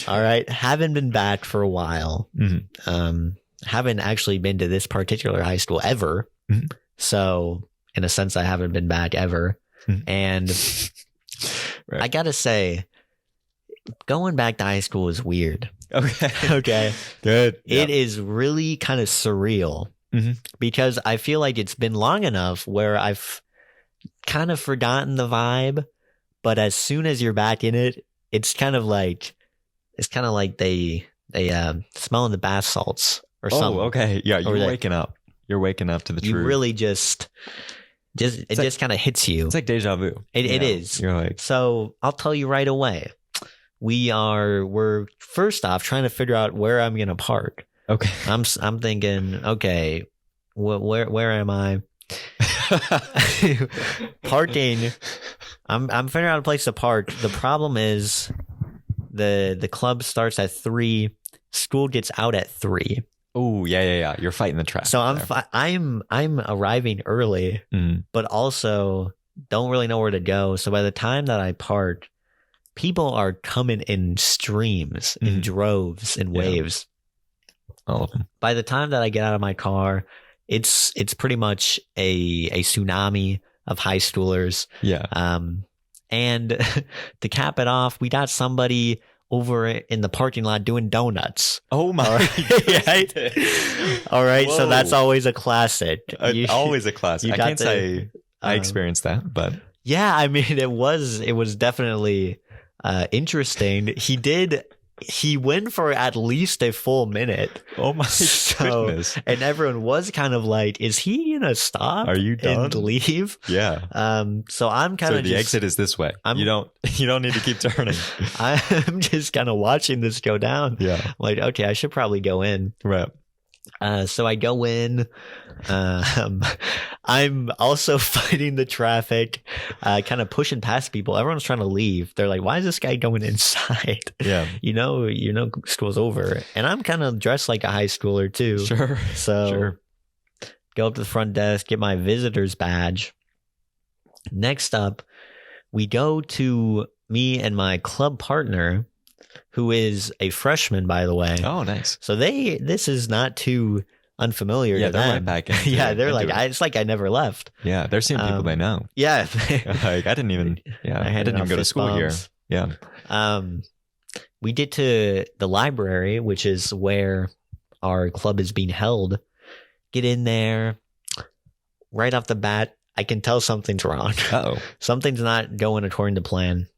All right. Haven't been back for a while. Mm-hmm. Haven't actually been to this particular high school ever. Mm-hmm. So in a sense, I haven't been back ever. Mm-hmm. And right. I got to say, going back to high school is weird. Okay. Good. It is really kind of surreal because I feel like it's been long enough where I've kind of forgotten the vibe. But as soon as you're back in it, it's kind of like they smelling the bath salts or something. Oh, okay. Yeah, you're waking up. You're waking up to the truth. You really just kind of hits you. It's like deja vu. It is. You're like, so I'll tell you right away. We're first off trying to figure out where I'm gonna park. Okay. I'm thinking, okay, where am I? Parking. I'm figuring out a place to park. The problem is the club starts at 3. School gets out at 3. Oh, yeah. You're fighting the traffic. So I'm arriving early, but also don't really know where to go. So by the time that I park, people are coming in streams, in droves, in waves. All of them. By the time that I get out of my car, it's pretty much a tsunami of high schoolers. Yeah. And to cap it off, we got somebody over in the parking lot doing donuts. Oh my! All right. Whoa. So that's always a classic. Always a classic. I can't say I experienced that, but yeah, I mean, it was definitely interesting. He went for at least a full minute. Oh my goodness. And everyone was kind of like, is he gonna stop? Are you done? And leave? Yeah. So I'm kind of the exit is this way. You don't need to keep turning. I'm just kind of watching this go down. Yeah. Like, okay, I should probably go in. Right. So I go in. I'm also fighting the traffic, kind of pushing past people. Everyone's trying to leave. They're like, why is this guy going inside? Yeah. You know, school's over. And I'm kind of dressed like a high schooler too. Sure. So go up to the front desk, get my visitor's badge. Next up, we go to me and my club partner, who is a freshman, by the way. Oh, nice. So this is not too unfamiliar to them. They're right back in. Yeah, they're like, it's like I never left. Yeah, they're seeing people they know. Yeah. Like, I didn't even go to school here. Yeah. We get to the library, which is where our club is being held. Get in there. Right off the bat, I can tell something's wrong. Uh-oh. Something's not going according to plan.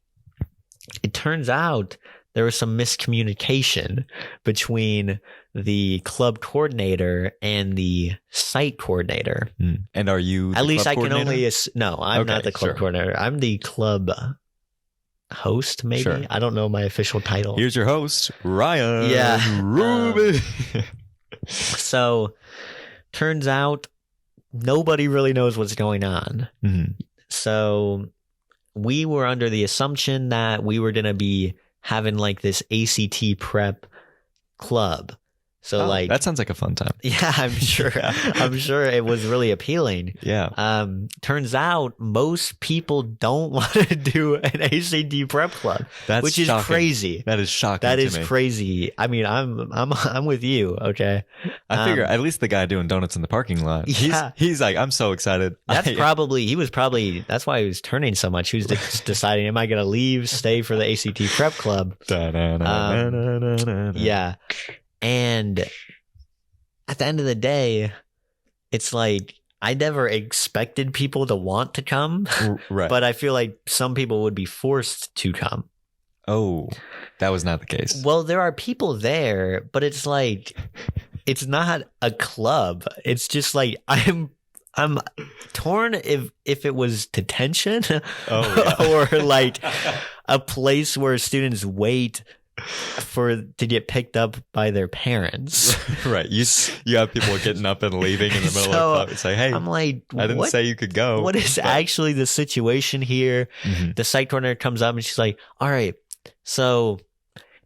It turns out there was some miscommunication between the club coordinator and the site coordinator. And are you at least I can only no, I'm not the club coordinator. I'm the club host, maybe. Sure. I don't know my official title. Here's your host, Ryan. Yeah. Ruby. So turns out nobody really knows what's going on. So we were under the assumption that we were going to be having like this ACT prep club. So like that sounds like a fun time. Yeah, I'm sure. I'm sure it was really appealing. Yeah. Turns out most people don't want to do an ACT prep club, which is crazy. That is shocking. That is crazy. I mean, I'm with you. Okay. I figure at least the guy doing donuts in the parking lot. Yeah. He's like, I'm so excited. That's why he was turning so much. He was just deciding, am I going to leave, stay for the ACT prep club? Yeah. And at the end of the day, it's like I never expected people to want to come, right? But I feel like some people would be forced to come. Oh, that was not the case. Well, there are people there, but it's like it's not a club. It's just like I'm torn if it was detention or like a place where students wait to get picked up by their parents. Right. You have people getting up and leaving in the middle of the club. It's like, hey, I'm like, I didn't say you could go. What is actually the situation here? Mm-hmm. The site coordinator comes up and she's like, all right, so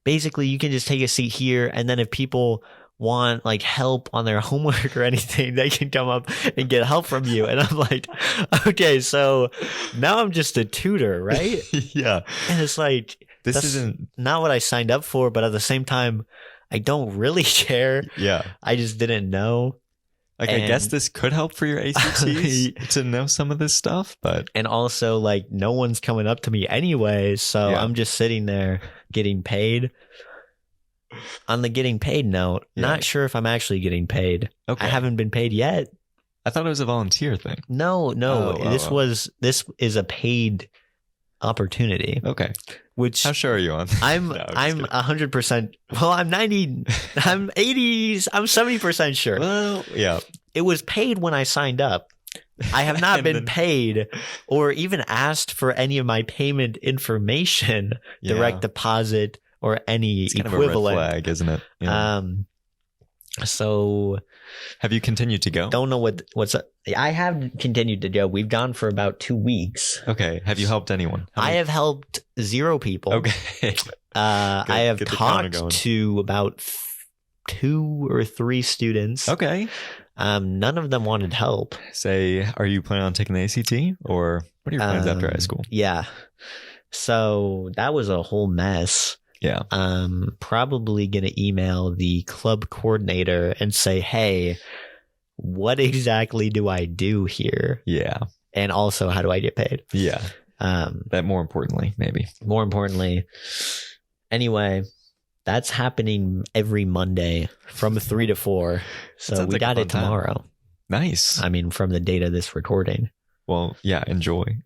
basically you can just take a seat here, and then if people want like help on their homework or anything, they can come up and get help from you. And I'm like, okay, so now I'm just a tutor, right? Yeah. And it's like, this isn't not what I signed up for, but at the same time, I don't really care. Yeah. I just didn't know. Like, I guess this could help for your ACTs to know some of this stuff, but. And also, like, no one's coming up to me anyway, so I'm just sitting there getting paid. On the getting paid note, not sure if I'm actually getting paid. Okay. I haven't been paid yet. I thought it was a volunteer thing. No. This is a paid opportunity. Okay. Which, how sure are you on? I'm 100%. Well, I'm 90. I'm 80. I'm 70% sure. Well, yeah. It was paid when I signed up. I have not been paid or even asked for any of my payment information, direct deposit or any it's kind equivalent. Of a red flag, isn't it? Yeah. So have you continued to go? Don't know what's up. I have continued to go. We've gone for about 2 weeks. Okay. Have you helped anyone? I have helped 0 people. Okay. I have talked to about 2 or 3 students. Okay. None of them wanted help. Say, are you planning on taking the ACT, or what are your plans after high school? Yeah. So that was a whole mess. Yeah. Probably going to email the club coordinator and say, hey, what exactly do I do here? Yeah. And also, how do I get paid? Yeah. That more importantly, maybe. More importantly. Anyway, that's happening every Monday from 3 to 4. So we got it tomorrow. Time. Nice. I mean, from the date of this recording. Well, yeah, enjoy.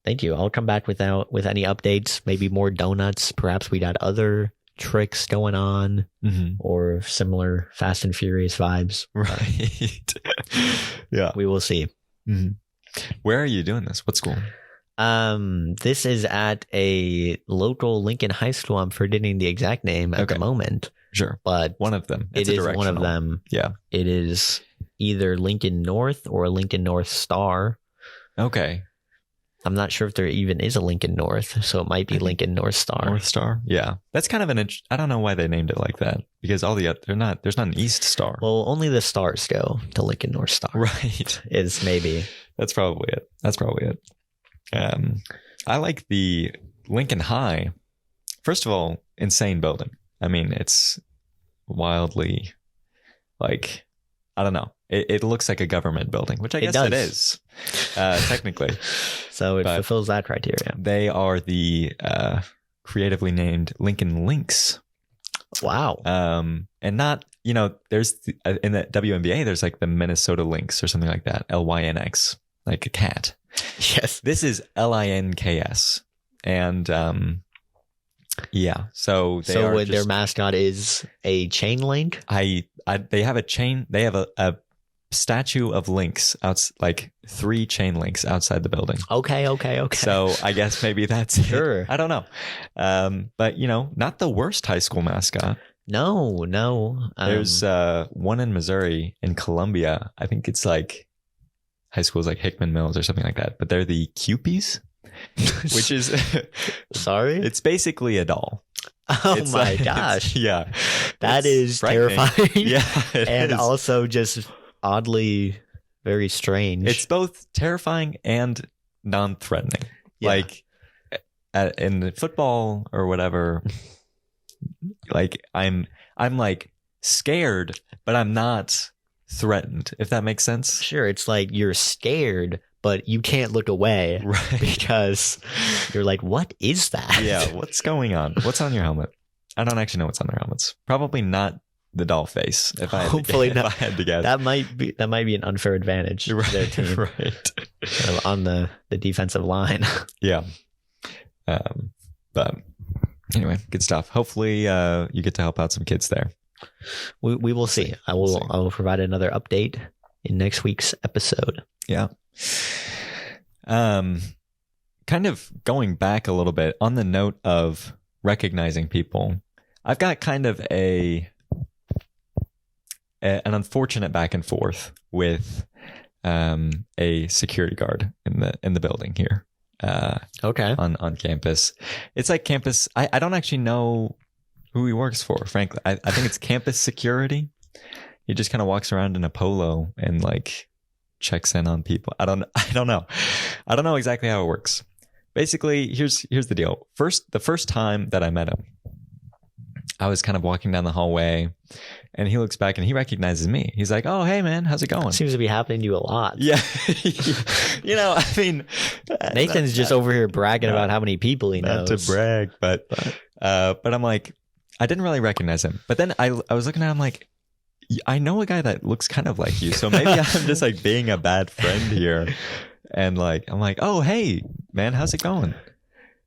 Thank you. I'll come back with any updates, maybe more donuts. Perhaps we got other tricks going on or similar Fast and Furious vibes. Right. Yeah. We will see. Mm-hmm. Where are you doing this? What school? This is at a local Lincoln High School. I'm forgetting the exact name at the moment. Sure. But one of them. It is one of them. Yeah. It is either Lincoln North or Lincoln North Star. Okay. I'm not sure if there even is a Lincoln North, so it might be Lincoln North Star. North Star, yeah, that's kind of I don't know why they named it like that, because there's not an East Star. Well, only the stars go to Lincoln North Star. Right, is maybe that's probably it. I like the Lincoln High. First of all, insane building. I mean, it's wildly like, I don't know. It looks like a government building, which I guess it is, technically. So it fulfills that criteria. They are the creatively named Lincoln Lynx. Wow. And not, there's in the WNBA, there's like the Minnesota Lynx or something like that. LYNX, like a cat. Yes. This is LINKS. And yeah, so their mascot is a chain link. They have a chain. They have a statue of lynx like 3 chain links outside the building. Okay. So I guess maybe that's sure. It. I don't know. But not the worst high school mascot. No. There's one in Missouri, in Columbia. I think it's like high schools like Hickman Mills or something like that. But they're the Cupies. which is sorry. It's basically a doll. Oh my gosh! Yeah, that is terrifying. Yeah, and also just oddly very strange. It's both terrifying and non-threatening. Yeah. Like in football or whatever, like I'm like scared, but I'm not threatened. If that makes sense. Sure, it's like you're scared, but you can't look away, right? Because you're like, what is that? Yeah, what's going on? What's on your helmet? I don't actually know what's on their helmets. Probably not the doll face. If I had to guess, that might be an unfair advantage to their team, right? On the defensive line. Yeah. But anyway, good stuff. Hopefully, you get to help out some kids there. We will see. I will provide another update in next week's episode. Yeah. Kind of going back a little bit on the note of recognizing people, I've got kind of an unfortunate back and forth with a security guard in the building here. Okay. On campus. It's like campus. I don't actually know who he works for, frankly. I think it's campus security. He just kind of walks around in a polo and like checks in on people. I don't know. I don't know exactly how it works. Basically, here's the deal. The first time that I met him, I was kind of walking down the hallway and he looks back and he recognizes me. He's like, "Oh, hey man, how's it going?" Seems to be happening to you a lot. Yeah. I mean, Nathan's just over here bragging about how many people he knows. Not to brag, but I'm like, I didn't really recognize him. But then I was looking at him like, I know a guy that looks kind of like you. So maybe I'm just like being a bad friend here. And like, I'm like, "Oh, hey man, how's it going?"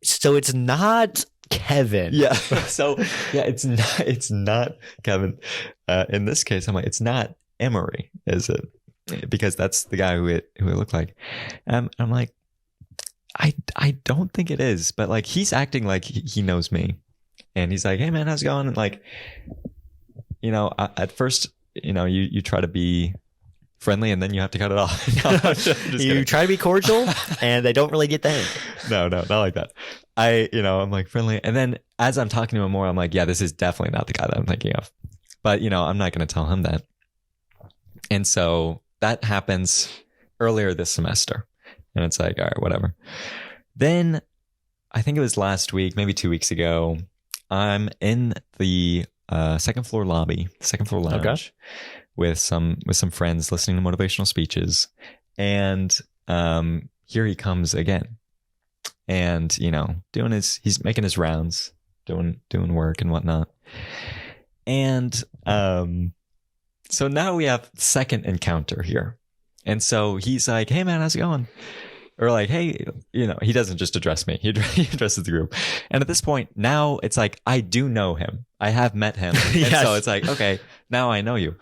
So it's not Kevin. Yeah. So yeah, it's not Kevin. In this case, I'm like, it's not Emery, is it? Because that's the guy who it looked like. I'm like, I don't think it is, but like he's acting like he knows me, and he's like, "Hey man, how's it going?" And like, at first, you try to be friendly and then you have to cut it off. No, you try to be cordial and they don't really get the hint. No, not like that. I'm like friendly. And then as I'm talking to him more, I'm like, yeah, this is definitely not the guy that I'm thinking of. But, I'm not going to tell him that. And so that happens earlier this semester. And it's like, all right, whatever. Then I think it was last week, maybe 2 weeks ago, I'm in the second floor lobby, second floor lounge. Okay. With some friends listening to motivational speeches, and here he comes again, and he's making his rounds, doing work and whatnot, and so now we have second encounter here, and so he's like, "Hey man, how's it going?" Or like, "Hey," he doesn't just address me; he addresses the group, and at this point now it's like I do know him, I have met him, yes. And so it's like, okay, now I know you.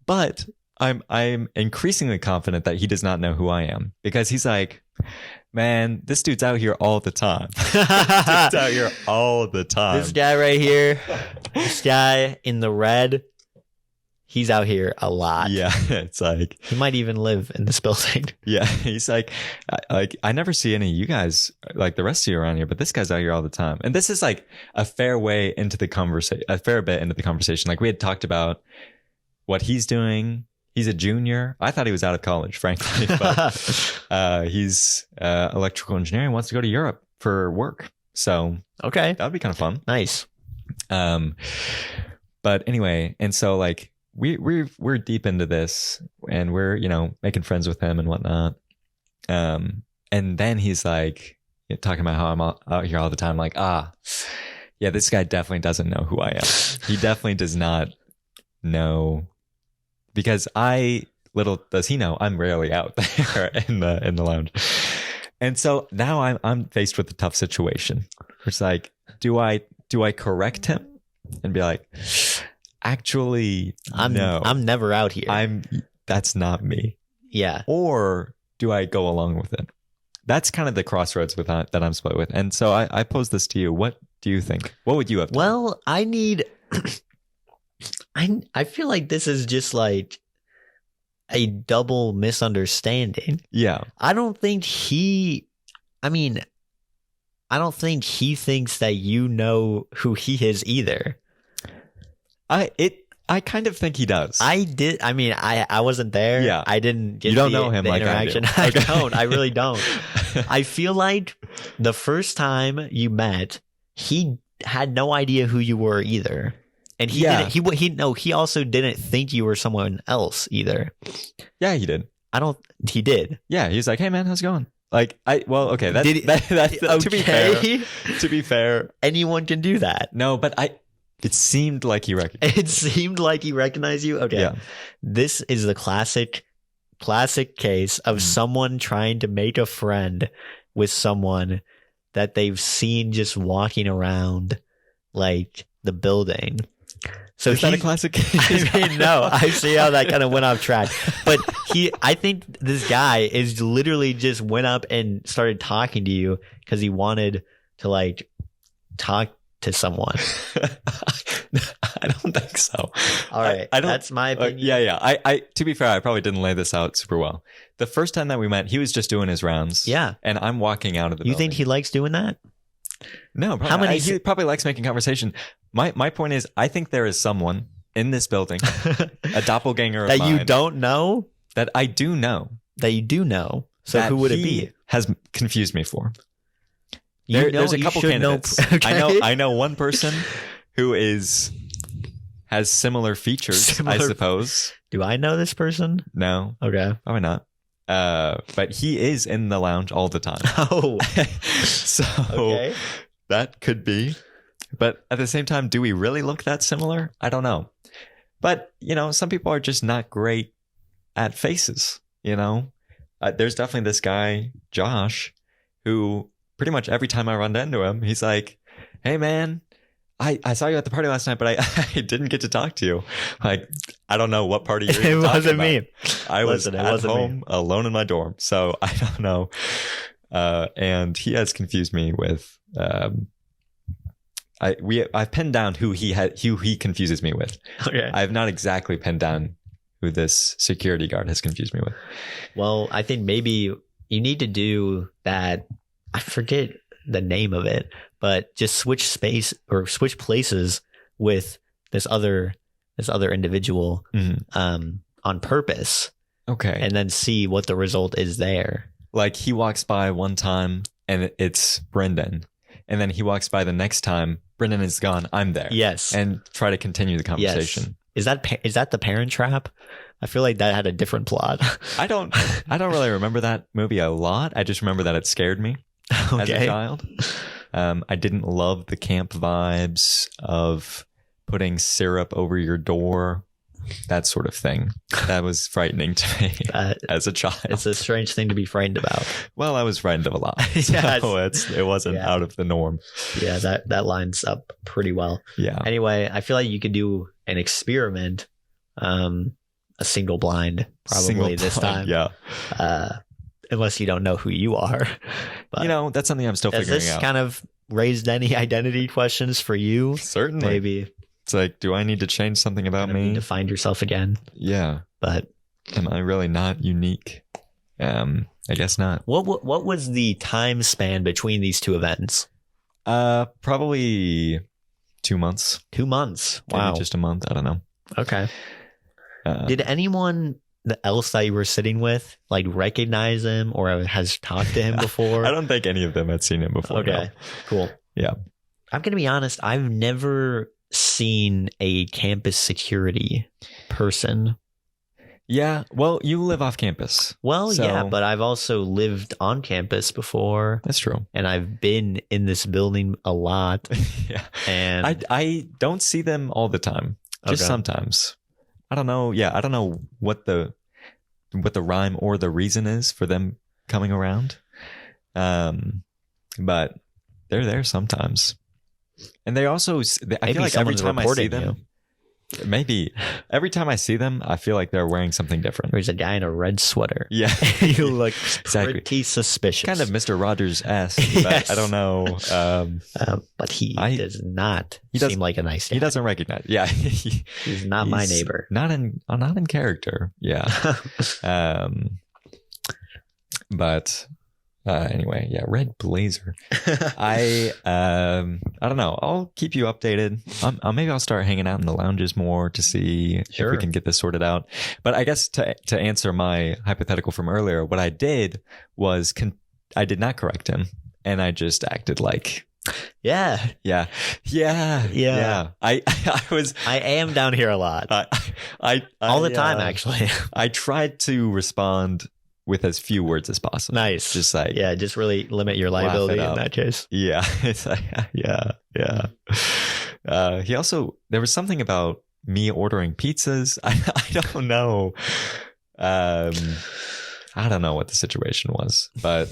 But I'm increasingly confident that he does not know who I am, because he's like, "Man, this dude's out here all the time." This dude's out here all the time. This guy right here, this guy in the red, he's out here a lot. Yeah, it's like he might even live in this building. Yeah, he's like I never see any of you guys, like the rest of you around here, but this guy's out here all the time. And this is like a fair bit into the conversation. Like we had talked about what he's doing. He's a junior. I thought he was out of college, frankly, but he's electrical engineering, wants to go to Europe for work. So okay, that would be kind of fun. Nice. But anyway, and so like we're deep into this, and we're making friends with him and whatnot. And then he's like talking about how I'm out here all the time. Like, yeah, this guy definitely doesn't know who I am. He definitely does not know. Because little does he know, I'm rarely out there in the lounge. And so now I'm faced with a tough situation. It's like, do I correct him and be like, actually, no, I'm never out here. That's not me. Yeah. Or do I go along with it? That's kind of the crossroads that I'm split with. And so I pose this to you. What do you think? What would you have done? Well, I feel like this is just like a double misunderstanding. Yeah. I don't think I don't think he thinks that you know who he is either. I kind of think he does. I did. I mean, I wasn't there. Yeah. I didn't get you don't know him the like interaction. I do. I don't. I really don't. I feel like the first time you met, he had no idea who you were either. And he didn't. He also didn't think you were someone else either. Yeah, he did. He did. Yeah, he was like, "Hey man, how's it going?" Like, okay, okay. To be fair, anyone can do that. No, but it seemed like he recognized. It seemed like he recognized you. Okay, yeah. This is the classic case of someone trying to make a friend with someone that they've seen just walking around like the building. So is that a classic case? I mean, no, I see how that kind of went off track. But I think this guy is literally just went up and started talking to you because he wanted to like talk to someone. I don't think so. All right, I don't, that's my opinion. Yeah. I to be fair, I probably didn't lay this out super well. The first time that we met, he was just doing his rounds. Yeah, and I'm walking out of the. You building. think he likes doing that? No, probably, how many? He probably likes making conversation. My point is, I think there is someone in this building, a doppelganger that of mine, you don't know, that I do know, that you do know. So who would it be? Has confused me for. There's a couple candidates. Okay. I know one person who has similar features. I suppose. Do I know this person? No. Okay. Probably not. But he is in the lounge all the time. Oh. So that could be. But at the same time, do we really look that similar? I don't know. But, some people are just not great at faces, There's definitely this guy, Josh, who pretty much every time I run into him, he's like, "Hey, man, I saw you at the party last night, but I didn't get to talk to you." Like, I don't know what party you're talking about. It wasn't me. I was at home alone in my dorm, so I don't know. And he has confused me with. I've pinned down who he confuses me with. Okay. I have not exactly pinned down who this security guard has confused me with. Well, I think maybe you need to do that. I forget the name of it, but just switch space or switch places with this other individual on purpose. Okay. And then see what the result is there. Like he walks by one time and it's Brendan. And then he walks by the next time, Brendan is gone, I'm there. Yes. And try to continue the conversation. Yes. Is that the Parent Trap? I feel like that had a different plot. I don't really remember that movie a lot. I just remember that it scared me as a child. I didn't love the camp vibes of putting syrup over your door, that sort of thing. That was frightening to me as a child. It's a strange thing to be frightened about. Well, I was frightened of a lot. So it wasn't out of the norm. Yeah, that lines up pretty well. Yeah. Anyway, I feel like you could do an experiment, a single blind probably this time. Yeah. Unless you don't know who you are. But that's something I'm still figuring out. Has this kind of raised any identity questions for you? Certainly. Maybe. It's like, do I need to change something about me? Need to find yourself again. Yeah. But am I really not unique? I guess not. What was the time span between these two events? Probably 2 months. 2 months. Wow. Maybe just a month. I don't know. Okay. Did anyone else that you were sitting with recognize him or has talked to him before? I don't think any of them had seen him before. Okay. No. Cool. Yeah. I'm going to be honest. I've never seen a campus security person. Yeah. Well, you live off campus. Well, so, yeah, but I've also lived on campus before. That's true. And I've been in this building a lot. Yeah. And I don't see them all the time. Just sometimes. I don't know. Yeah. I don't know what the rhyme or the reason is for them coming around. But they're there sometimes. And they also, I feel like every time I see them, maybe every time I see them, I feel like they're wearing something different. There's a guy in a red sweater. Yeah. You look pretty suspicious. Kind of Mr. Rogers-esque, but yes. I don't know. But he does not seem like a nice guy. He doesn't recognize. Yeah. He's not my neighbor. Not in character. Yeah. But Anyway, yeah, red blazer. I don't know. I'll keep you updated. Maybe I'll start hanging out in the lounges more to see if we can get this sorted out. But I guess to answer my hypothetical from earlier, what I did was I did not correct him, and I just acted like. Yeah. I am down here a lot. All the time, actually. I tried to respond with as few words as possible. Nice. Just like, just really limit your liability in that case. Yeah. It's like, yeah. He also, there was something about me ordering pizzas. I don't know. I don't know what the situation was, but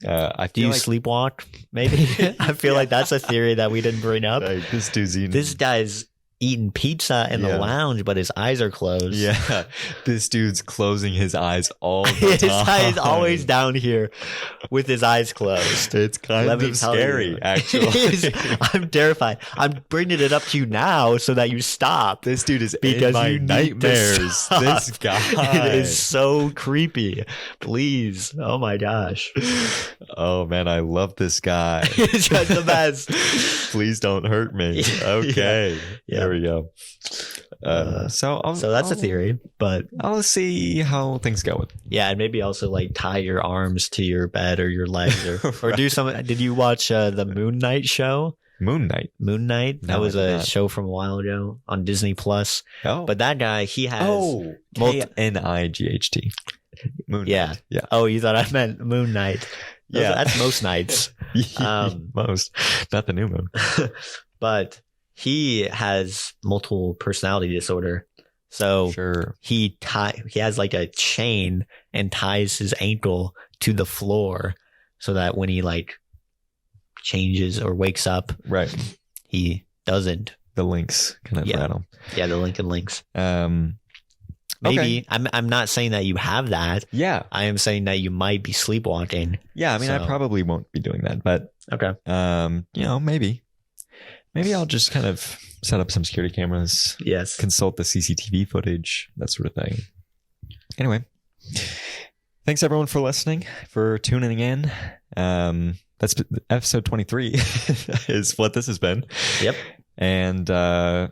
I feel do you sleepwalk? Maybe. I feel like that's a theory that we didn't bring up. Like, this guy's eating pizza in the lounge, but his eyes are closed. Yeah, this dude's closing his eyes all the his time. His eye is always down here with his eyes closed. It's kind of scary, actually. I'm terrified. I'm bringing it up to you now so that you stop. This dude is in my nightmares. This guy. It is so creepy. Please. Oh my gosh. Oh man, I love this guy. He's just the best. Please don't hurt me. Okay. Yeah. There we go. So that's a theory, but I'll see how things go with. Yeah, and maybe also like tie your arms to your bed or your legs, or do something. Did you watch the Moon Knight show? Moon Knight. That was a show from a while ago on Disney Plus. Oh, but that guy, he has KNIGHT. Moon Knight. Yeah. Oh, you thought I meant Moon Knight? Yeah, that's most nights. Most, not the new moon. But he has multiple personality disorder. So he has like a chain and ties his ankle to the floor so that when he like changes or wakes up, right, he doesn't. The links kind of rattle. Yeah, the link and links. Maybe I'm not saying that you have that. Yeah, I am saying that you might be sleepwalking. Yeah, I mean, I probably won't be doing that, but maybe I'll just kind of set up some security cameras. Yes, consult the CCTV footage, that sort of thing. Anyway, thanks everyone for listening, for tuning in. That's episode 23 is what this has been. Yep, and.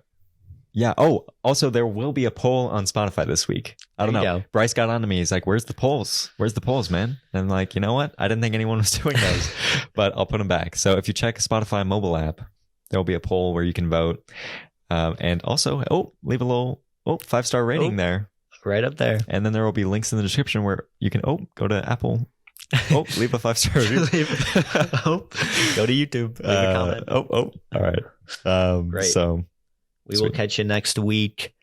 Yeah. Oh, also, there will be a poll on Spotify this week. I don't know. Bryce got on to me. He's like, where's the polls? Where's the polls, man? And I'm like, you know what? I didn't think anyone was doing those, but I'll put them back. So if you check Spotify mobile app, there will be a poll where you can vote. And also, leave a little 5-star rating there. Right up there. And then there will be links in the description where you can, go to Apple. Leave a 5-star review. Go to YouTube. Leave a comment. All right. Great. So. We will catch you next week.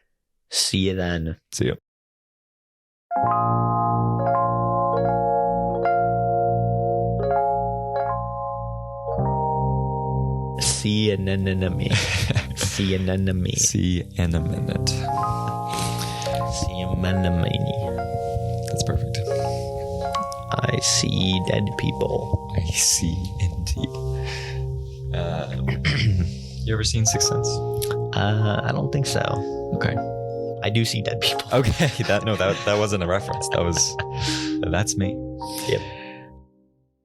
See you then. See you. See you in a minute. See you in a minute. See you in a minute. See you in a minute. That's perfect. I see dead people. I see indeed. You ever seen Sixth Sense? I don't think so. Okay. I do see dead people. Okay. That wasn't a reference. That's me. Yep.